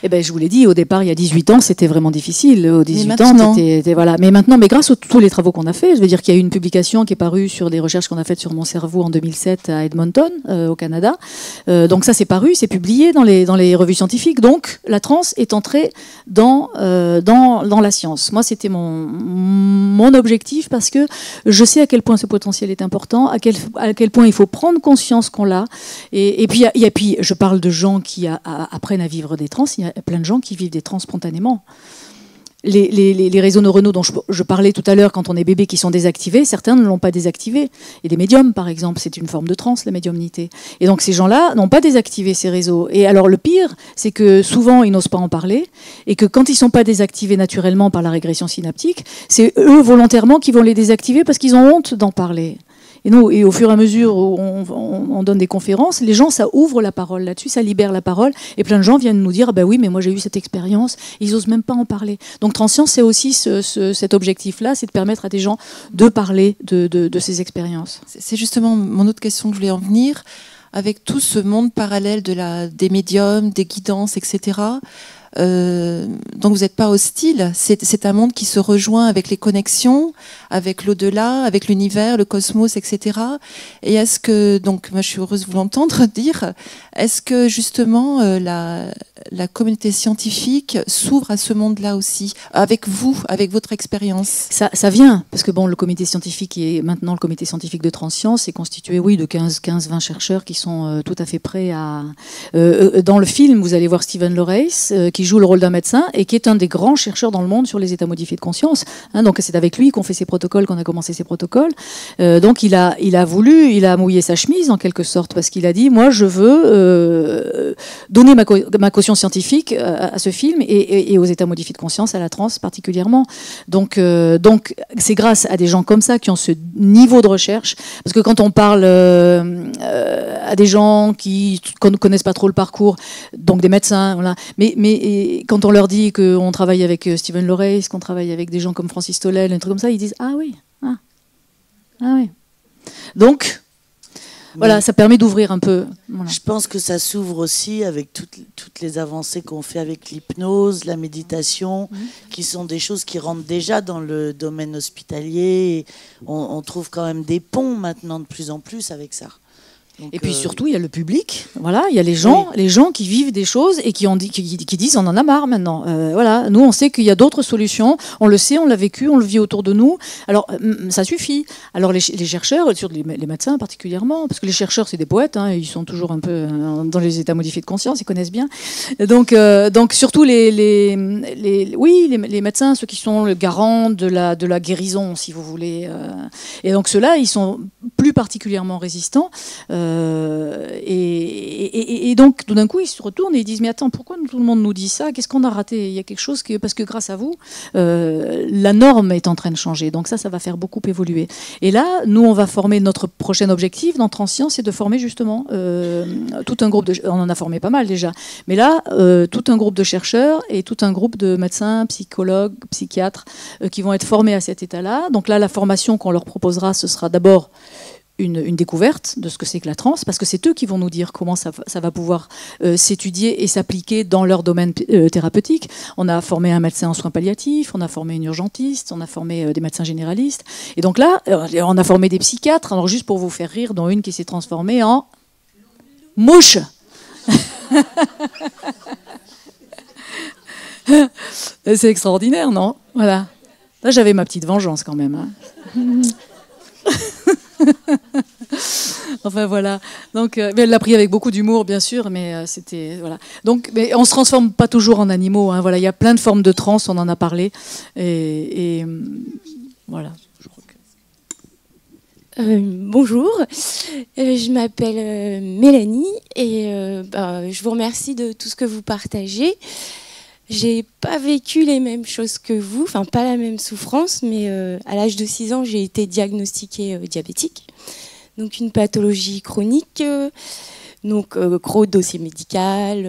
Eh ben, je vous l'ai dit, au départ, il y a 18 ans, c'était vraiment difficile. Au 18 ans, voilà. Mais maintenant, grâce à tous les travaux qu'on a faits, je veux dire qu'il y a eu une publication qui est parue sur des recherches qu'on a faites sur mon cerveau en 2007 à Edmonton, au Canada. Donc ça, c'est paru, c'est publié dans les revues scientifiques. Donc la transe est entrée dans la science. Moi, c'était mon objectif parce que je sais à quel point ce potentiel est important, à quel point il faut prendre conscience qu'on l'a. Et puis, je parle de gens qui apprennent à vivre des trans. Il y a plein de gens qui vivent des trans spontanément. Les réseaux neuronaux dont je parlais tout à l'heure, quand on est bébé, qui sont désactivés, certains ne l'ont pas désactivé. Et des médiums, par exemple, c'est une forme de transe, la médiumnité. Et donc ces gens-là n'ont pas désactivé ces réseaux. Et alors le pire, c'est que souvent, ils n'osent pas en parler, et que quand ils ne sont pas désactivés naturellement par la régression synaptique, c'est eux volontairement qui vont les désactiver parce qu'ils ont honte d'en parler. Et au fur et à mesure où on donne des conférences, les gens, ça ouvre la parole là-dessus, ça libère la parole. Et plein de gens viennent nous dire, bah oui, mais moi j'ai eu cette expérience. Ils n'osent même pas en parler. Donc Transsciences, c'est aussi cet objectif-là, c'est de permettre à des gens de parler de ces expériences. C'est justement mon autre question que je voulais en venir. Avec tout ce monde parallèle des médiums, des guidances, etc., donc vous n'êtes pas hostile, c'est un monde qui se rejoint avec les connexions, avec l'au-delà, avec l'univers, le cosmos, etc. Et est-ce que, donc moi je suis heureuse de vous l'entendre dire, est-ce que justement la communauté scientifique s'ouvre à ce monde-là aussi, avec vous, avec votre expérience? Ça vient, parce que bon, le comité scientifique qui est maintenant le comité scientifique de Transsciences est constitué, oui, de 15-20 chercheurs qui sont tout à fait prêts à... dans le film, vous allez voir Stephen Lorace, qui joue le rôle d'un médecin et qui est un des grands chercheurs dans le monde sur les états modifiés de conscience. Hein, donc c'est avec lui qu'on fait ces protocoles. protocoles qu'on a commencé ces protocoles. Donc il a mouillé sa chemise en quelque sorte, parce qu'il a dit, moi je veux donner ma caution scientifique à ce film et aux états modifiés de conscience, à la transe particulièrement. Donc c'est grâce à des gens comme ça qui ont ce niveau de recherche, parce que quand on parle à des gens qui ne connaissent pas trop le parcours, donc des médecins, voilà. Mais quand on leur dit qu'on travaille avec Stephen Lorais, qu'on travaille avec des gens comme Francis Tollel, un truc comme ça, ils disent ah oui. Donc voilà, ça permet d'ouvrir un peu. Voilà. Je pense que ça s'ouvre aussi avec toutes les avancées qu'on fait avec l'hypnose, la méditation, qui sont des choses qui rentrent déjà dans le domaine hospitalier. On trouve quand même des ponts maintenant de plus en plus avec ça. Donc, et puis surtout, il y a le public, voilà, il y a les gens qui vivent des choses et qui disent on en a marre maintenant. Voilà, nous on sait qu'il y a d'autres solutions, on le sait, on l'a vécu, on le vit autour de nous. Alors ça suffit. Alors les chercheurs, les médecins particulièrement, parce que les chercheurs c'est des poètes, hein, ils sont toujours un peu dans les états modifiés de conscience, ils connaissent bien. Donc surtout les médecins, ceux qui sont le garant de la guérison, si vous voulez. Et donc ceux-là, ils sont plus particulièrement résistants. Et donc, tout d'un coup, ils se retournent et ils disent mais attends, pourquoi tout le monde nous dit ça? Qu'est-ce qu'on a raté? Il y a quelque chose parce que grâce à vous, la norme est en train de changer. Donc ça va faire beaucoup évoluer. Et là, nous, on va former notre prochain objectif dans Transscience, c'est de former justement tout un groupe on en a formé pas mal déjà, mais là, tout un groupe de chercheurs et tout un groupe de médecins, psychologues, psychiatres qui vont être formés à cet état-là. Donc là, la formation qu'on leur proposera, ce sera d'abord une découverte de ce que c'est que la transe, parce que c'est eux qui vont nous dire comment ça va pouvoir s'étudier et s'appliquer dans leur domaine thérapeutique. On a formé un médecin en soins palliatifs, on a formé une urgentiste, on a formé des médecins généralistes. Et donc là, on a formé des psychiatres. Alors juste pour vous faire rire, dont une qui s'est transformée en mouche. C'est extraordinaire, non? Voilà. Là, j'avais ma petite vengeance quand même. Hein. Enfin voilà. Donc, elle l'a pris avec beaucoup d'humour, bien sûr, mais c'était voilà. Donc, mais on se transforme pas toujours en animaux. Hein, voilà, il y a plein de formes de transe, on en a parlé, et voilà. Bonjour, je m'appelle Mélanie et je vous remercie de tout ce que vous partagez. J'ai pas vécu les mêmes choses que vous, enfin pas la même souffrance, mais à l'âge de 6 ans, j'ai été diagnostiquée diabétique, donc une pathologie chronique, donc gros dossier médical,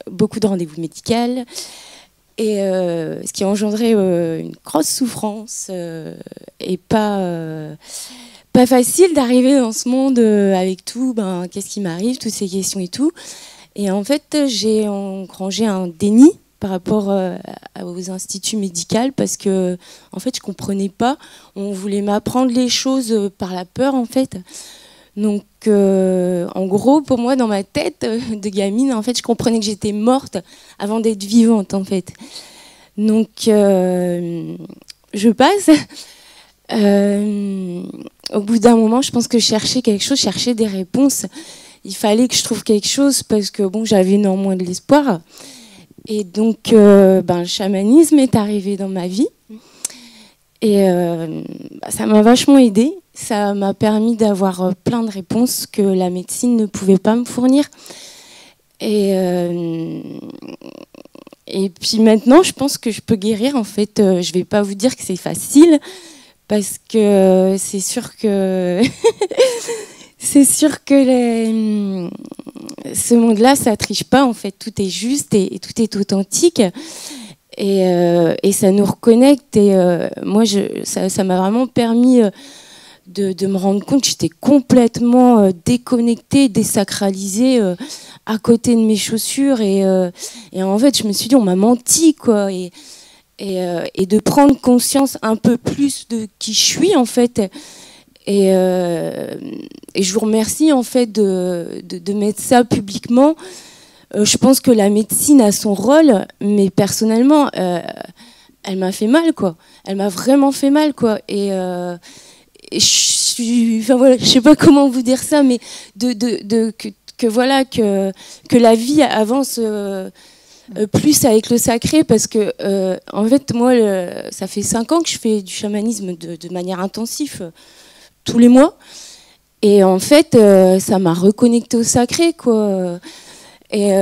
beaucoup de rendez-vous médicaux, et ce qui a engendré une grosse souffrance et pas facile d'arriver dans ce monde avec tout, qu'est-ce qui m'arrive, toutes ces questions et tout. Et en fait, j'ai engrangé un déni par rapport aux instituts médicaux parce que, en fait, je comprenais pas. On voulait m'apprendre les choses par la peur, en fait. Donc, en gros, pour moi, dans ma tête de gamine, en fait, je comprenais que j'étais morte avant d'être vivante, en fait. Donc, je passe. Au bout d'un moment, je pense que je cherchais quelque chose, cherchais des réponses. Il fallait que je trouve quelque chose parce que bon, j'avais néanmoins de l'espoir. Et donc, le chamanisme est arrivé dans ma vie. Et ça m'a vachement aidée. Ça m'a permis d'avoir plein de réponses que la médecine ne pouvait pas me fournir. Et puis maintenant, je pense que je peux guérir. En fait, je ne vais pas vous dire que c'est facile parce que c'est sûr que... C'est sûr que ce monde-là, ça triche pas, en fait. Tout est juste et tout est authentique. Et ça nous reconnecte. Et moi, ça m'a vraiment permis de me rendre compte que j'étais complètement déconnectée, désacralisée, à côté de mes chaussures. Et en fait, je me suis dit, on m'a menti, quoi. Et de prendre conscience un peu plus de qui je suis, en fait. Et je vous remercie en fait de mettre ça publiquement. Je pense que la médecine a son rôle, mais personnellement, elle m'a fait mal, quoi. Elle m'a vraiment fait mal, quoi. Et enfin voilà, je sais pas comment vous dire ça, mais que la vie avance plus avec le sacré, parce que en fait, moi, ça fait 5 ans que je fais du chamanisme de manière intensive, tous les mois. Et en fait, ça m'a reconnecté au sacré, quoi. Et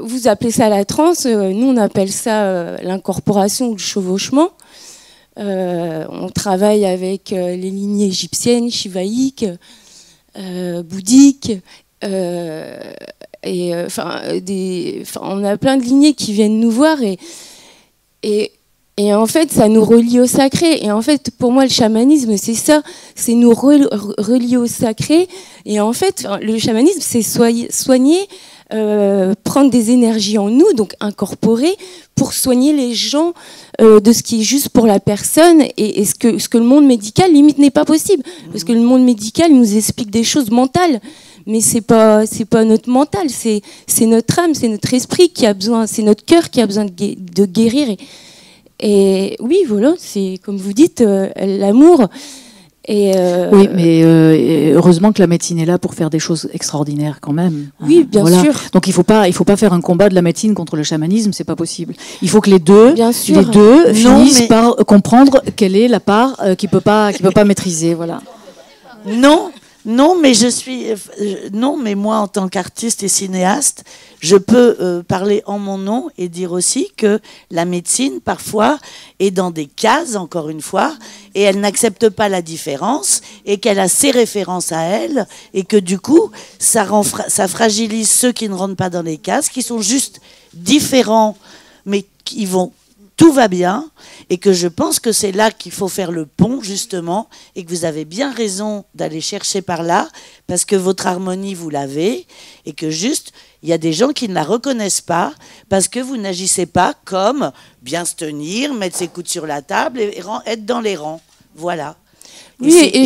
vous appelez ça la transe, nous on appelle ça l'incorporation ou le chevauchement. On travaille avec les lignées égyptiennes, shivaïques, bouddhiques, et on a plein de lignées qui viennent nous voir et en fait, ça nous relie au sacré. Et en fait, pour moi, le chamanisme, c'est ça. C'est nous relier au sacré. Et en fait, le chamanisme, c'est soigner, prendre des énergies en nous, donc incorporer, pour soigner les gens de ce qui est juste pour la personne. Et ce que le monde médical, limite, n'est pas possible. Parce que le monde médical nous explique des choses mentales. Mais c'est pas notre mental, c'est notre âme, c'est notre esprit qui a besoin, c'est notre cœur qui a besoin de guérir. Et oui, voilà, c'est comme vous dites, l'amour. Oui, mais heureusement que la médecine est là pour faire des choses extraordinaires quand même. Oui, bien sûr. Donc il faut pas faire un combat de la médecine contre le chamanisme, c'est pas possible. Il faut que les deux finissent par comprendre quelle est la part qu'il peut pas maîtriser, voilà. Non, mais moi, en tant qu'artiste et cinéaste, je peux parler en mon nom et dire aussi que la médecine, parfois, est dans des cases, encore une fois, et elle n'accepte pas la différence, et qu'elle a ses références à elle, et que du coup, ça fragilise ceux qui ne rentrent pas dans les cases, qui sont juste différents, mais qui vont... Tout va bien, et que je pense que c'est là qu'il faut faire le pont, justement, et que vous avez bien raison d'aller chercher par là, parce que votre harmonie, vous l'avez, et que juste, il y a des gens qui ne la reconnaissent pas, parce que vous n'agissez pas comme bien se tenir, mettre ses coudes sur la table, et être dans les rangs. Voilà. Oui, et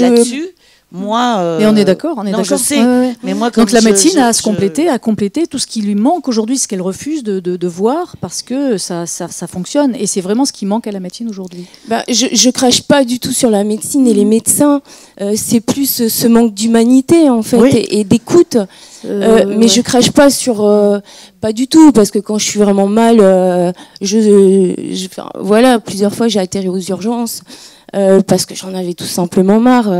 là-dessus... Moi, et on est d'accord, je sais. Mais moi, donc la médecine a à compléter tout ce qui lui manque aujourd'hui, ce qu'elle refuse de voir, parce que ça fonctionne. Et c'est vraiment ce qui manque à la médecine aujourd'hui. Je crache pas du tout sur la médecine et les médecins. C'est plus ce manque d'humanité en fait, et d'écoute. Mais je crache pas sur pas du tout, parce que quand je suis vraiment mal, voilà, plusieurs fois j'ai atterri aux urgences. Parce que j'en avais tout simplement marre.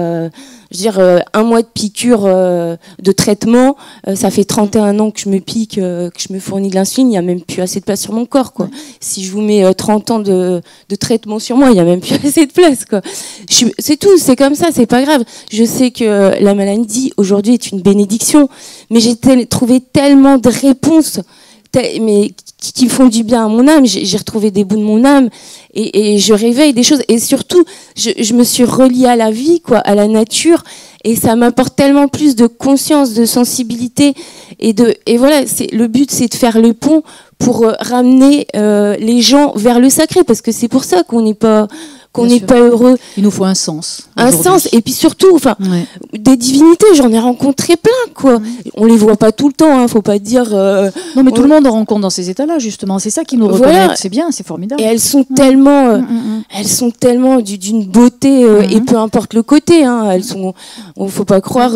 Je veux dire, 1 mois de piqûre de traitement, ça fait 31 ans que je me pique, que je me fournis de l'insuline, il n'y a même plus assez de place sur mon corps, quoi. Si je vous mets 30 ans de traitement sur moi, il n'y a même plus assez de place, quoi. C'est tout, c'est comme ça, c'est pas grave. Je sais que la maladie, aujourd'hui, est une bénédiction, mais j'ai trouvé tellement de réponses mais qui font du bien à mon âme. J'ai retrouvé des bouts de mon âme et je réveille des choses. Et surtout, je me suis reliée à la vie, quoi, à la nature. Et ça m'apporte tellement plus de conscience, de sensibilité. Et voilà, le but, c'est de faire le pont pour ramener les gens vers le sacré. Parce que c'est pour ça qu'on n'est pas heureux. Il nous faut un sens. Un sens, et puis surtout, des divinités, j'en ai rencontré plein, quoi. On les voit pas tout le temps, hein, faut pas dire. Non, mais tout le monde en rencontre dans ces états-là, justement. C'est ça qui nous reconnaît. C'est bien, c'est formidable. Et elles sont tellement, d'une beauté, et peu importe le côté, hein, elles sont. Faut pas croire.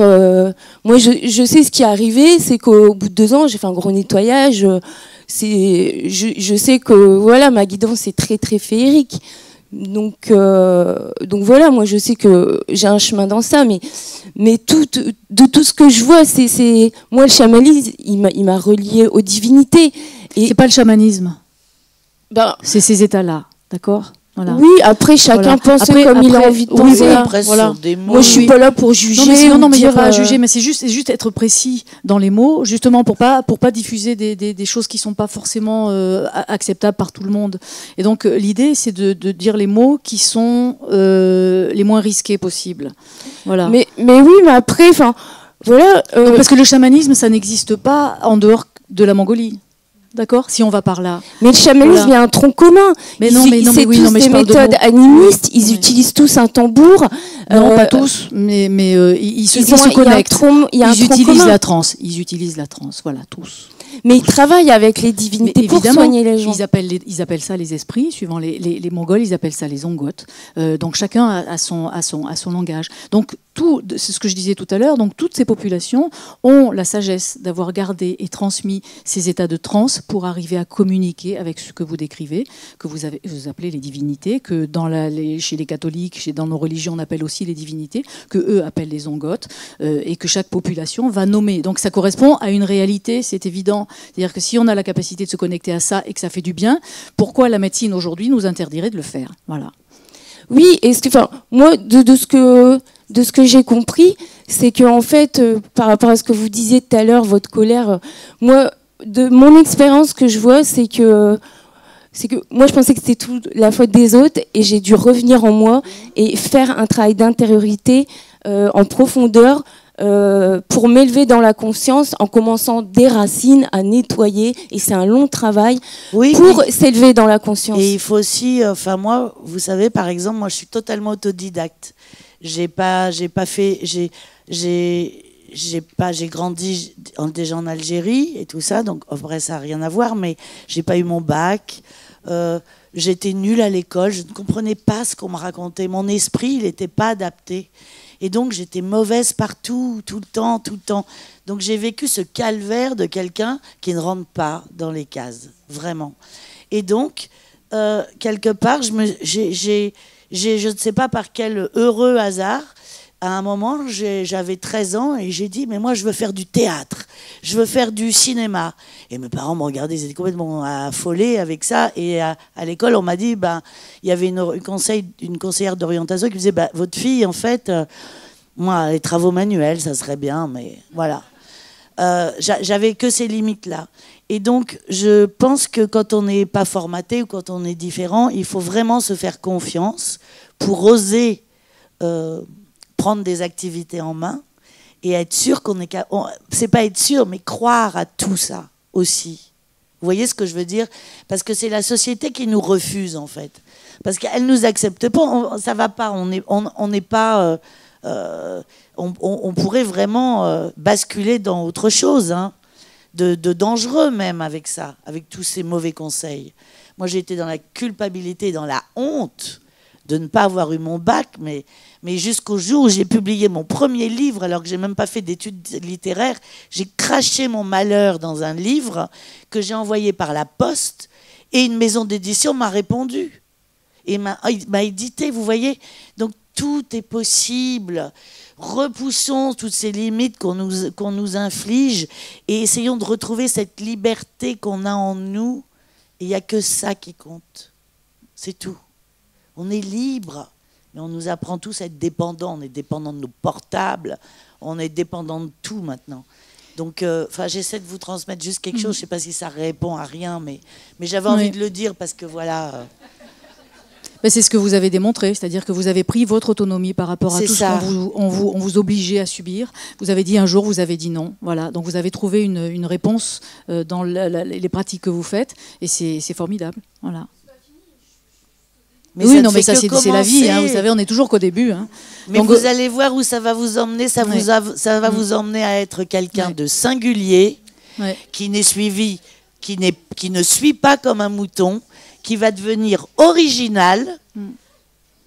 Moi, je sais ce qui est arrivé, c'est qu'au bout de 2 ans, j'ai fait un gros nettoyage. Je sais que voilà, ma guidance est très très féerique. Donc voilà, moi je sais que j'ai un chemin dans ça, mais de tout ce que je vois, c'est moi le chamanisme, il m'a relié aux divinités. Et c'est pas le chamanisme. C'est ces états-là, d'accord. Voilà. Oui, après chacun pense comme il a envie de penser. Voilà. Moi, je suis pas là pour juger. Non, mais il n'y a pas à juger, mais c'est juste être précis dans les mots, justement pour pas diffuser des choses qui sont pas forcément acceptables par tout le monde. Et donc l'idée, c'est de dire les mots qui sont les moins risqués possibles. Voilà. Mais oui, mais après, voilà. Parce que le chamanisme, ça n'existe pas en dehors de la Mongolie. D'accord, si on va par là. Mais le chamanisme, il y a un tronc commun. Mais non, mais c'est tous des méthodes animistes. Ils utilisent tous un tambour. Non, pas tous, mais ils se connectent. Ils utilisent la transe. Ils utilisent la transe. Voilà, tous. Mais ils travaillent avec les divinités pour soigner les gens. Ils appellent ça les esprits, suivant les Mongols, ils appellent ça les ongots. Donc chacun a son langage. Donc c'est ce que je disais tout à l'heure, donc toutes ces populations ont la sagesse d'avoir gardé et transmis ces états de transe pour arriver à communiquer avec ce que vous décrivez, que vous appelez les divinités, que chez les catholiques, dans nos religions, on appelle aussi les divinités, que eux appellent les ongotes, et que chaque population va nommer. Donc ça correspond à une réalité, c'est évident. C'est-à-dire que si on a la capacité de se connecter à ça et que ça fait du bien, pourquoi la médecine aujourd'hui nous interdirait de le faire? Voilà. Oui, moi, de ce que j'ai compris, c'est que en fait, par rapport à ce que vous disiez tout à l'heure, votre colère, moi, de mon expérience que je vois, c'est que moi, je pensais que c'était tout la faute des autres, et j'ai dû revenir en moi et faire un travail d'intériorité en profondeur. Pour m'élever dans la conscience en commençant des racines à nettoyer, et c'est un long travail pour s'élever dans la conscience. Et il faut aussi, moi, vous savez, par exemple, moi je suis totalement autodidacte. J'ai grandi déjà en Algérie et tout ça, donc en vrai ça n'a rien à voir, mais j'ai pas eu mon bac. J'étais nulle à l'école, je ne comprenais pas ce qu'on me racontait. Mon esprit, il n'était pas adapté. Et donc, j'étais mauvaise partout, tout le temps. Donc, j'ai vécu ce calvaire de quelqu'un qui ne rentre pas dans les cases, vraiment. Et donc, quelque part, je ne sais pas par quel heureux hasard, à un moment, j'avais 13 ans et j'ai dit, mais moi, je veux faire du théâtre, je veux faire du cinéma. Et mes parents me regardaient, ils étaient complètement affolés avec ça. Et à l'école, on m'a dit, il y avait une conseillère d'orientation qui me disait, votre fille, en fait, moi, les travaux manuels, ça serait bien, mais voilà. J'avais que ces limites-là. Et donc, je pense que quand on n'est pas formaté ou quand on est différent, il faut vraiment se faire confiance pour oser prendre des activités en main et être sûr qu'on est c'est pas être sûr, mais croire à tout ça aussi. Vous voyez ce que je veux dire? Parce que c'est la société qui nous refuse, en fait. Parce qu'elle nous accepte pas, ça va pas, on n'est pas... on pourrait vraiment basculer dans autre chose, hein, de dangereux même avec ça, avec tous ces mauvais conseils. Moi, j'ai été dans la culpabilité, dans la honte de ne pas avoir eu mon bac, mais jusqu'au jour où j'ai publié mon premier livre, alors que j'ai même pas fait d'études littéraires, j'ai craché mon malheur dans un livre que j'ai envoyé par la poste, et une maison d'édition m'a répondu et m'a édité, vous voyez. Donc tout est possible. Repoussons toutes ces limites qu'on nous inflige et essayons de retrouver cette liberté qu'on a en nous. Et il n'y a que ça qui compte. C'est tout. On est libre, mais on nous apprend tous à être dépendants. On est dépendants de nos portables, on est dépendants de tout maintenant. Donc, j'essaie de vous transmettre juste quelque chose. Je ne sais pas si ça répond à rien, mais j'avais envie de le dire parce que voilà... C'est ce que vous avez démontré, c'est-à-dire que vous avez pris votre autonomie par rapport à tout ce qu'on vous obligeait à subir. Vous avez dit un jour, vous avez dit non. Voilà. Donc vous avez trouvé une réponse dans les pratiques que vous faites, et c'est formidable. Voilà. Mais oui, non, mais ça c'est la vie. Hein, vous savez, on est toujours qu'au début. Hein. Mais donc, vous allez voir où ça va vous emmener. Ça va vous emmener à être quelqu'un de singulier, qui ne suit pas comme un mouton, qui va devenir original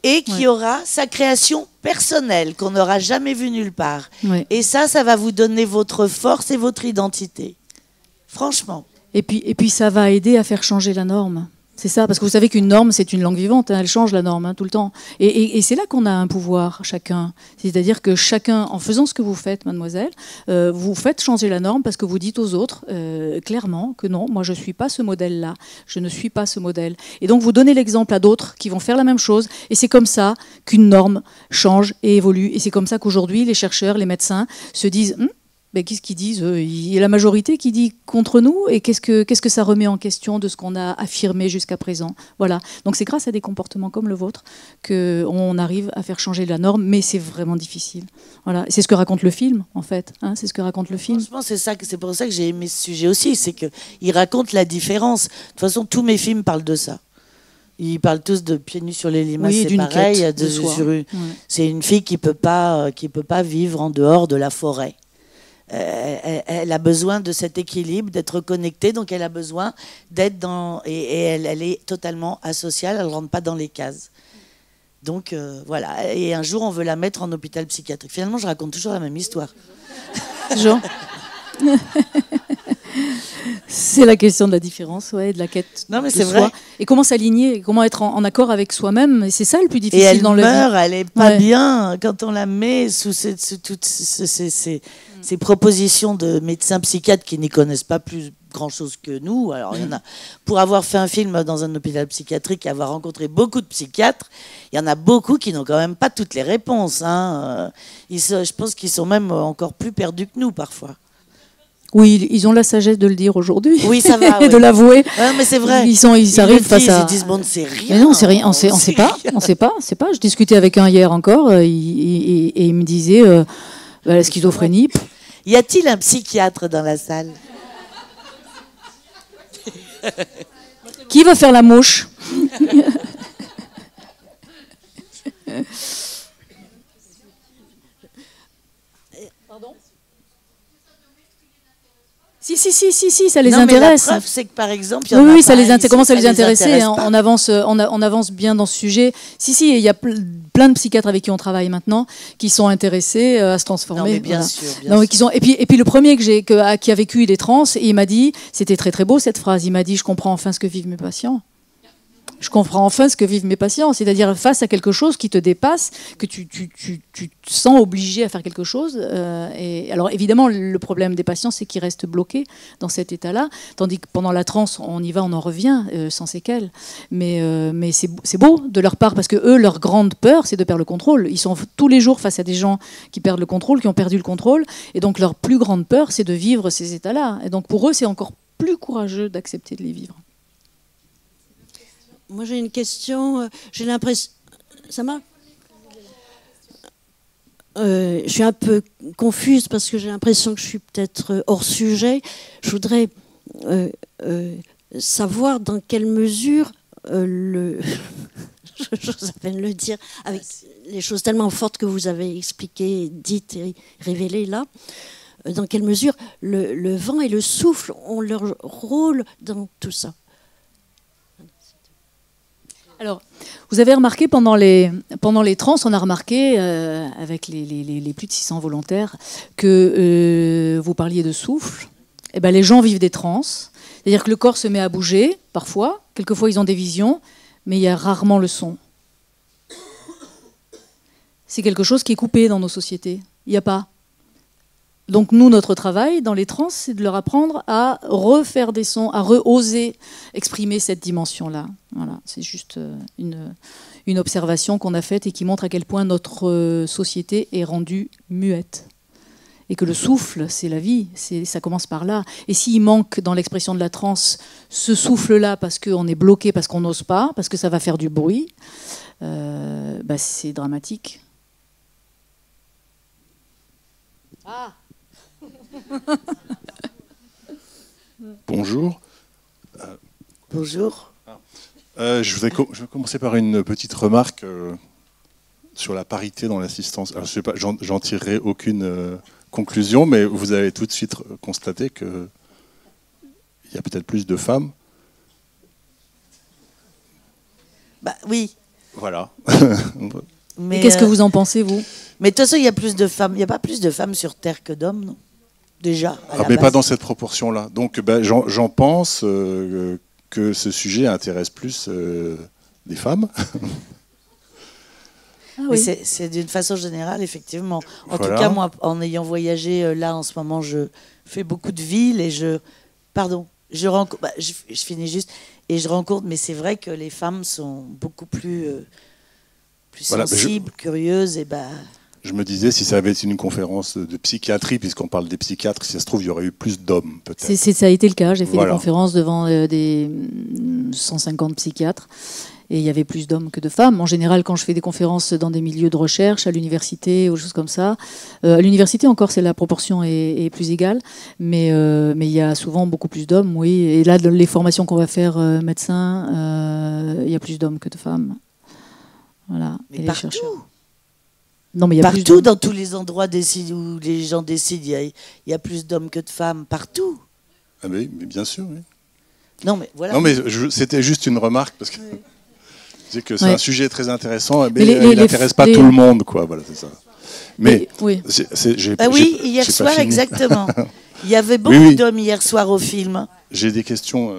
et qui aura sa création personnelle qu'on n'aura jamais vue nulle part. Et ça va vous donner votre force et votre identité. Franchement. Et puis ça va aider à faire changer la norme. C'est ça, parce que vous savez qu'une norme, c'est une langue vivante, hein, elle change la norme tout le temps. Et c'est là qu'on a un pouvoir, chacun. C'est-à-dire que chacun, en faisant ce que vous faites, mademoiselle, vous faites changer la norme parce que vous dites aux autres clairement que non, moi je ne suis pas ce modèle-là, je ne suis pas ce modèle. Et donc vous donnez l'exemple à d'autres qui vont faire la même chose, et c'est comme ça qu'une norme change et évolue. Et c'est comme ça qu'aujourd'hui, les chercheurs, les médecins se disent... qu'est-ce qu'ils disent? Il y a la majorité qui dit contre nous, et qu'est-ce que ça remet en question de ce qu'on a affirmé jusqu'à présent? Voilà. Donc c'est grâce à des comportements comme le vôtre qu'on arrive à faire changer la norme, mais c'est vraiment difficile. Voilà. C'est ce que raconte le film, en fait. Hein, c'est ce que raconte le film. Franchement, c'est pour ça que j'ai aimé ce sujet aussi, c'est qu'il raconte la différence. De toute façon, tous mes films parlent de ça. Ils parlent tous de pieds nus sur les limaces, c'est pareil. C'est une fille qui peut pas vivre en dehors de la forêt. Elle a besoin de cet équilibre, d'être connectée, donc elle a besoin d'être dans... Et elle est totalement asociale, elle ne rentre pas dans les cases. Donc voilà, et un jour on veut la mettre en hôpital psychiatrique. Finalement, je raconte toujours la même histoire. Jean. C'est la question de la différence, ouais, de la quête. Non, mais de c'est soi. vrai. Et comment s'aligner, comment être en accord avec soi-même. Et c'est ça le plus Et difficile elle dans meurt, elle est pas Ouais. bien quand on la met sous toutes ces propositions de médecins psychiatres qui n'y connaissent pas plus grand-chose que nous. Alors, il y en a, pour avoir fait un film dans un hôpital psychiatrique et avoir rencontré beaucoup de psychiatres, il y en a beaucoup qui n'ont quand même pas toutes les réponses. Hein. Je pense qu'ils sont même encore plus perdus que nous parfois. Oui, ils ont la sagesse de le dire aujourd'hui. Oui, ça va. Et Ouais. de l'avouer. Ouais, mais c'est vrai. Ils le arrivent disent, face à. Ils disent bon, c'est rien. Mais non, c'est rien. On sait pas. On sait pas. Je discutais avec un hier encore, et il me disait la schizophrénie. Y a-t-il un psychiatre dans la salle? Qui veut faire la mouche? Pardon? Si, ça les Non, mais intéresse. la preuve, c'est que par exemple, il y en a Oui, pas ça ici, commence à les intéresse intéresser. pas. On avance bien dans ce sujet. Si, il y a plein de psychiatres avec qui on travaille maintenant qui sont intéressés à se transformer. Non, mais bien Voilà. sûr. Non, mais et puis le premier qui a vécu, il est trans, et il m'a dit, c'était très très beau cette phrase, il m'a dit, je comprends enfin ce que vivent mes patients. Je comprends enfin ce que vivent mes patients, c'est-à-dire face à quelque chose qui te dépasse, que tu te sens obligé à faire quelque chose. Et alors évidemment, le problème des patients, c'est qu'ils restent bloqués dans cet état-là, tandis que pendant la transe, on y va, on en revient sans séquelles. Mais c'est beau de leur part, parce que eux, leur grande peur, c'est de perdre le contrôle. Ils sont tous les jours face à des gens qui perdent le contrôle, qui ont perdu le contrôle, et donc leur plus grande peur, c'est de vivre ces états-là. Et donc pour eux, c'est encore plus courageux d'accepter de les vivre. Moi, j'ai une question. J'ai l'impression. Ça marche? Je suis un peu confuse parce que j'ai l'impression que je suis peut-être hors sujet. Je voudrais savoir dans quelle mesure j'ose à peine le dire, avec les choses tellement fortes que vous avez expliquées, dites et révélées là, dans quelle mesure le vent et le souffle ont leur rôle dans tout ça. Alors, vous avez remarqué pendant les trans, on a remarqué avec les plus de 600 volontaires que vous parliez de souffle. Eh ben, les gens vivent des trans, c'est-à-dire que le corps se met à bouger parfois, quelquefois ils ont des visions, mais il y a rarement le son. C'est quelque chose qui est coupé dans nos sociétés. Il n'y a pas. Donc nous, notre travail dans les trans, c'est de leur apprendre à refaire des sons, à oser exprimer cette dimension-là. Voilà, c'est juste une observation qu'on a faite et qui montre à quel point notre société est rendue muette. Et que le souffle, c'est la vie, ça commence par là. Et s'il manque dans l'expression de la trans ce souffle-là parce qu'on est bloqué, parce qu'on n'ose pas, parce que ça va faire du bruit, c'est dramatique. Ah. Bonjour. Bonjour. Je vais commencer par une petite remarque sur la parité dans l'assistance. Alors, je sais pas, j'en tirerai aucune conclusion, mais vous avez tout de suite constaté qu'il y a peut-être plus de femmes. Bah oui. Voilà. Mais qu'est-ce que vous en pensez, vous? Mais de toute façon, il y a plus de femmes. Il n'y a pas plus de femmes sur Terre que d'hommes, non? Déjà. Mais pas dans cette proportion-là. Donc, j'en pense que ce sujet intéresse plus des femmes. Ah oui. C'est d'une façon générale, effectivement. En Voilà. tout cas, moi, en ayant voyagé là en ce moment, je fais beaucoup de villes et je rencontre. Je finis juste et je rencontre. Mais c'est vrai que les femmes sont beaucoup plus Voilà, sensibles, curieuses et Je me disais, si ça avait été une conférence de psychiatrie, puisqu'on parle des psychiatres, si ça se trouve, il y aurait eu plus d'hommes, peut-être. Ça a été le cas. J'ai fait Voilà. des conférences devant des 150 psychiatres. Et il y avait plus d'hommes que de femmes. En général, quand je fais des conférences dans des milieux de recherche, à l'université ou des choses comme ça, à l'université encore, la proportion est plus égale. Mais il y a souvent beaucoup plus d'hommes, oui. Et là, dans les formations qu'on va faire médecins, il y a plus d'hommes que de femmes. Voilà. Mais et les partout. chercheurs. Non, mais il y a plus partout, d'hommes. dans tous les endroits où les gens décident, il y a plus d'hommes que de femmes, partout. Ah mais bien sûr, oui. Non, mais voilà. Non, mais c'était juste une remarque, parce que Je dis que c'est un sujet très intéressant, mais il n'intéresse pas tout le monde, quoi. Voilà, c'est ça. Mais oui, hier soir, exactement. Il y avait beaucoup d'hommes hier soir au film. J'ai des questions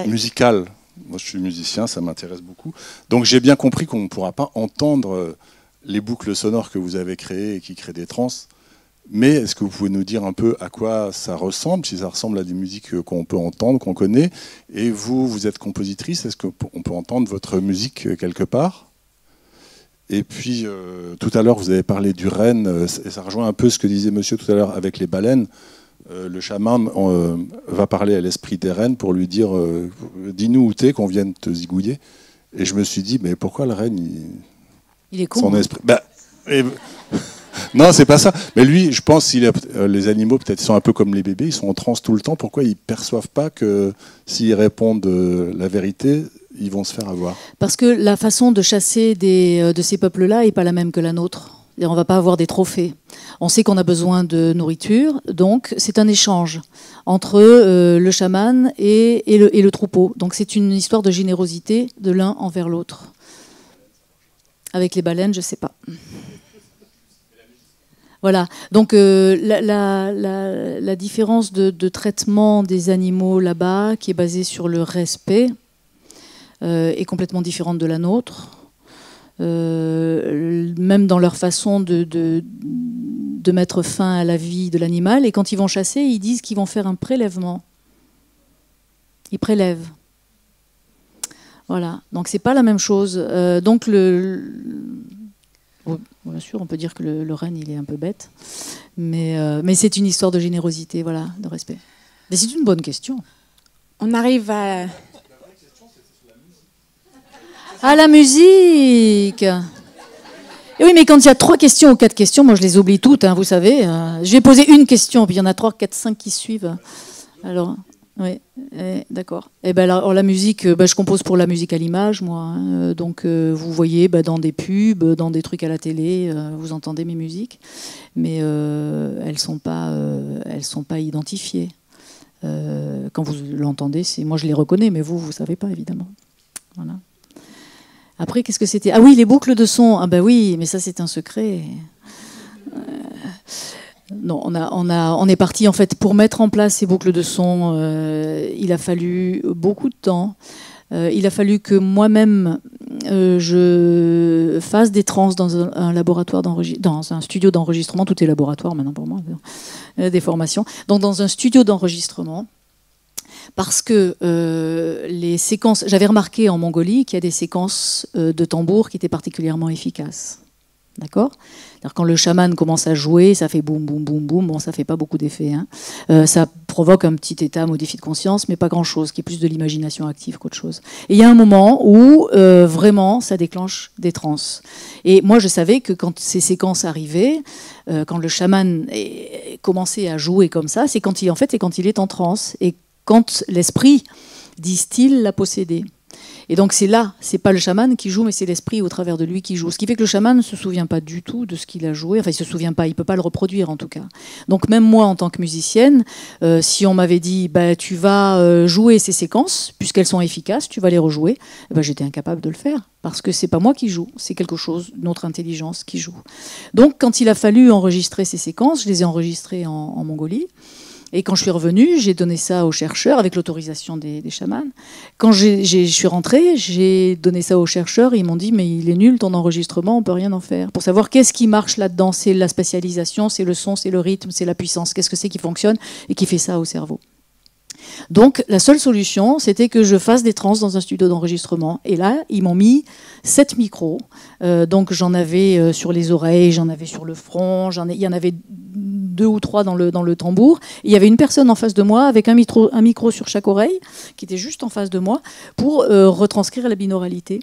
musicales. Moi, je suis musicien, ça m'intéresse beaucoup. Donc, j'ai bien compris qu'on ne pourra pas entendre les boucles sonores que vous avez créées et qui créent des trans. Mais est-ce que vous pouvez nous dire un peu à quoi ça ressemble, si ça ressemble à des musiques qu'on peut entendre, qu'on connaît? Et vous, vous êtes compositrice, est-ce qu'on peut entendre votre musique quelque part? Et puis, tout à l'heure, vous avez parlé du renne, et ça rejoint un peu ce que disait monsieur tout à l'heure avec les baleines. Le chaman va parler à l'esprit des rennes pour lui dire dis-nous où t'es, qu'on vienne te zigouiller. Et je me suis dit, mais pourquoi le renne, il est con, son esprit... Non, c'est pas ça. Mais lui, je pense que les animaux, peut-être, ils sont un peu comme les bébés, ils sont en transe tout le temps. Pourquoi ils ne perçoivent pas que s'ils répondent la vérité, ils vont se faire avoir? Parce que la façon de chasser de ces peuples-là n'est pas la même que la nôtre. Et on ne va pas avoir des trophées. On sait qu'on a besoin de nourriture, donc c'est un échange entre le chaman et le troupeau. Donc c'est une histoire de générosité de l'un envers l'autre. Avec les baleines, je ne sais pas. Voilà, donc la différence de traitement des animaux là-bas, qui est basée sur le respect, est complètement différente de la nôtre. Même dans leur façon de mettre fin à la vie de l'animal. Et quand ils vont chasser, ils disent qu'ils vont faire un prélèvement. Ils prélèvent. Voilà, donc c'est pas la même chose. Donc bien sûr, on peut dire que le renne, il est un peu bête, mais c'est une histoire de générosité, voilà, de respect. Mais c'est une bonne question. On arrive à la musique. Et oui, mais quand il y a 3 questions ou 4 questions, moi je les oublie toutes, hein, vous savez. Je vais poser une question, puis il y en a 3, 4, 5 qui suivent. Alors, oui, d'accord. Et ben alors, la musique, je compose pour la musique à l'image, moi. Hein, donc vous voyez dans des pubs, dans des trucs à la télé, vous entendez mes musiques, mais elles sont pas identifiées. Quand vous l'entendez, moi je les reconnais, mais vous savez pas évidemment. Voilà. Après, qu'est-ce que c'était? Ah oui, les boucles de son. Ah ben oui, mais ça c'est un secret. Non, on est parti en fait pour mettre en place ces boucles de son. Il a fallu beaucoup de temps. Il a fallu que moi-même je fasse des trans dans un laboratoire dans un studio d'enregistrement. Tout est laboratoire maintenant pour moi. Des formations. Donc dans un studio d'enregistrement. Parce que les séquences... J'avais remarqué en Mongolie qu'il y a des séquences de tambour qui étaient particulièrement efficaces. D'accord ? Alors, quand le chaman commence à jouer, ça fait boum, boum, boum, boum. Bon, ça ne fait pas beaucoup d'effet. Hein. Ça provoque un petit état modifié de conscience, mais pas grand-chose, qui est plus de l'imagination active qu'autre chose. Et il y a un moment où, vraiment, ça déclenche des trans. Et moi, je savais que quand ces séquences arrivaient, quand le chaman commençait à jouer comme ça, c'est quand il est en transe. Et quand l'esprit, disent-ils, l'a possédé. Et donc c'est là, c'est pas le chaman qui joue, mais c'est l'esprit au travers de lui qui joue. Ce qui fait que le chaman ne se souvient pas du tout de ce qu'il a joué. Enfin, il se souvient pas, il peut pas le reproduire en tout cas. Donc même moi, en tant que musicienne, si on m'avait dit, tu vas jouer ces séquences, puisqu'elles sont efficaces, tu vas les rejouer, j'étais incapable de le faire. Parce que c'est pas moi qui joue, c'est quelque chose, notre intelligence qui joue. Donc quand il a fallu enregistrer ces séquences, je les ai enregistrées en Mongolie. Et quand je suis revenue, j'ai donné ça aux chercheurs avec l'autorisation des chamans. Quand je suis rentrée, j'ai donné ça aux chercheurs. Et ils m'ont dit, mais il est nul ton enregistrement, on peut rien en faire. Pour savoir qu'est-ce qui marche là-dedans, c'est la spatialisation, c'est le son, c'est le rythme, c'est la puissance. Qu'est-ce que c'est qui fonctionne et qui fait ça au cerveau? Donc la seule solution, c'était que je fasse des trans dans un studio d'enregistrement. Et là, ils m'ont mis 7 micros. Donc j'en avais sur les oreilles, j'en avais sur le front, il y en avait 2 ou 3 dans le tambour. Et il y avait une personne en face de moi avec un micro sur chaque oreille, qui était juste en face de moi, pour retranscrire la binauralité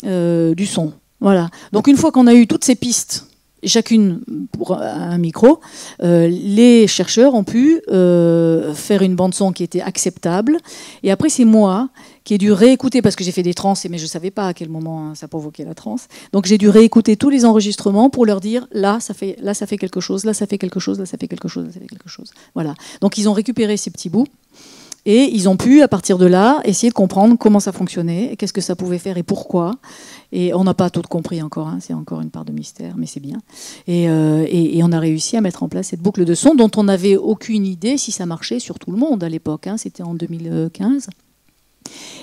du son. Voilà. Donc une fois qu'on a eu toutes ces pistes, chacune pour un micro, les chercheurs ont pu faire une bande-son qui était acceptable. Et après, c'est moi qui ai dû réécouter, parce que j'ai fait des trans, mais je ne savais pas à quel moment ça provoquait la transe. Donc j'ai dû réécouter tous les enregistrements pour leur dire, là, ça fait quelque chose, là, ça fait quelque chose, là, ça fait quelque chose, là, ça fait quelque chose. Voilà. Donc ils ont récupéré ces petits bouts. Et ils ont pu, à partir de là, essayer de comprendre comment ça fonctionnait, qu'est-ce que ça pouvait faire et pourquoi. Et on n'a pas tout compris encore, hein, c'est encore une part de mystère, mais c'est bien. Et on a réussi à mettre en place cette boucle de son dont on n'avait aucune idée si ça marchait sur tout le monde à l'époque, hein, c'était en 2015.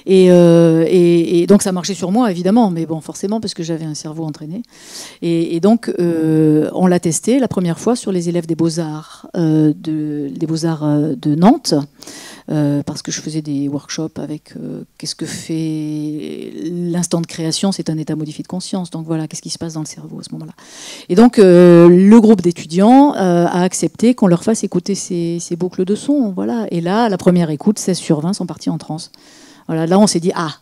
Et donc ça marchait sur moi évidemment, mais bon forcément parce que j'avais un cerveau entraîné. Et donc on l'a testé la première fois sur les élèves des Beaux-Arts de Nantes, parce que je faisais des workshops avec qu'est-ce que fait l'instant de création, c'est un état modifié de conscience. Donc voilà, qu'est-ce qui se passe dans le cerveau à ce moment-là. Et donc le groupe d'étudiants a accepté qu'on leur fasse écouter ces boucles de son. Voilà. Et là, la première écoute, 16 sur 20 sont partis en transe. Voilà, là, on s'est dit, ah,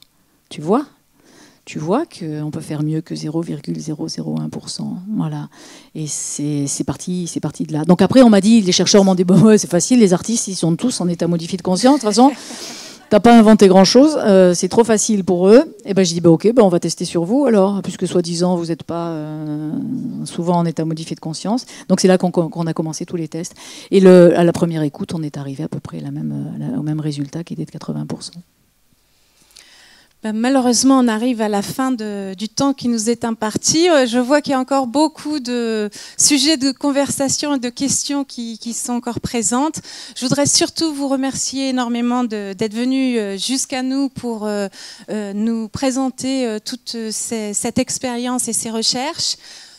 tu vois qu'on peut faire mieux que 0,001%. Voilà. Et c'est parti de là. Donc après, on m'a dit, les chercheurs m'ont dit, bon, ouais, c'est facile, les artistes, ils sont tous en état modifié de conscience. De toute façon, t'as pas inventé grand-chose, c'est trop facile pour eux. Et ben, j'ai dit, ok, on va tester sur vous alors, puisque soi-disant, vous n'êtes pas souvent en état modifié de conscience. Donc c'est là qu'on a commencé tous les tests. Et à la première écoute, on est arrivé à peu près au même résultat qui était de 80%. Malheureusement, on arrive à la fin du temps qui nous est imparti. Je vois qu'il y a encore beaucoup de sujets de conversation et de questions qui sont encore présentes. Je voudrais surtout vous remercier énormément d'être venus jusqu'à nous pour nous présenter toute cette expérience et ces recherches.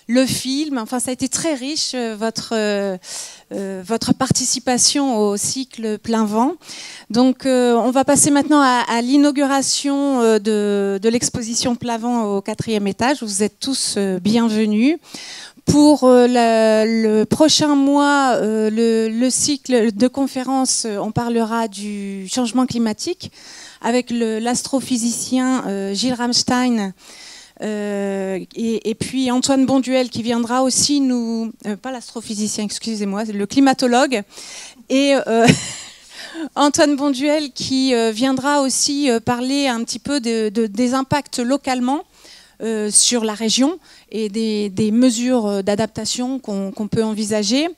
Le film, enfin ça a été très riche, votre participation au cycle Plein Vent. Donc on va passer maintenant à l'inauguration de l'exposition Plein Vent au 4e étage. Vous êtes tous bienvenus. Pour le prochain mois, le cycle de conférences, on parlera du changement climatique avec l'astrophysicien Gilles Ramstein. Et puis Antoine Bonduel qui viendra aussi pas l'astrophysicien, excusez-moi, le climatologue, et Antoine Bonduel qui viendra aussi parler un petit peu des impacts localement sur la région et des mesures d'adaptation qu'on peut envisager.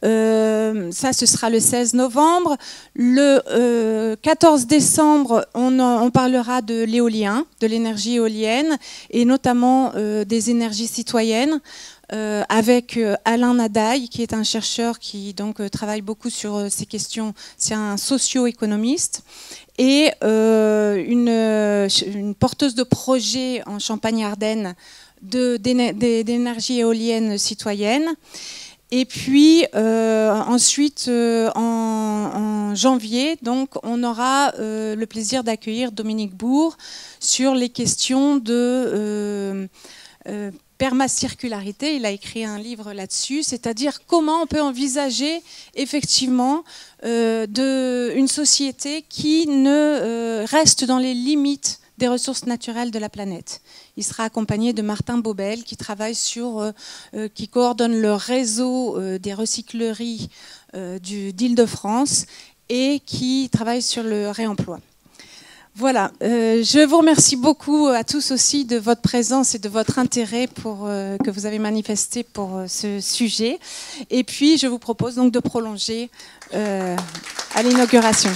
Ça, ce sera le 16 novembre. Le 14 décembre, on parlera de l'éolien, de l'énergie éolienne et notamment des énergies citoyennes avec Alain Nadaille, qui est un chercheur qui donc travaille beaucoup sur ces questions. C'est un socio-économiste et une porteuse de projet en Champagne-Ardenne d'énergie éolienne citoyenne. Et puis ensuite, en janvier, donc, on aura le plaisir d'accueillir Dominique Bourg sur les questions de permacircularité. Il a écrit un livre là-dessus, c'est-à-dire comment on peut envisager effectivement une société qui ne reste dans les limites des ressources naturelles de la planète. Il sera accompagné de Martin Bobel qui travaille qui coordonne le réseau des recycleries d'Île-de-France et qui travaille sur le réemploi. Voilà, je vous remercie beaucoup à tous aussi de votre présence et de votre intérêt que vous avez manifesté pour ce sujet. Et puis, je vous propose donc de prolonger à l'inauguration.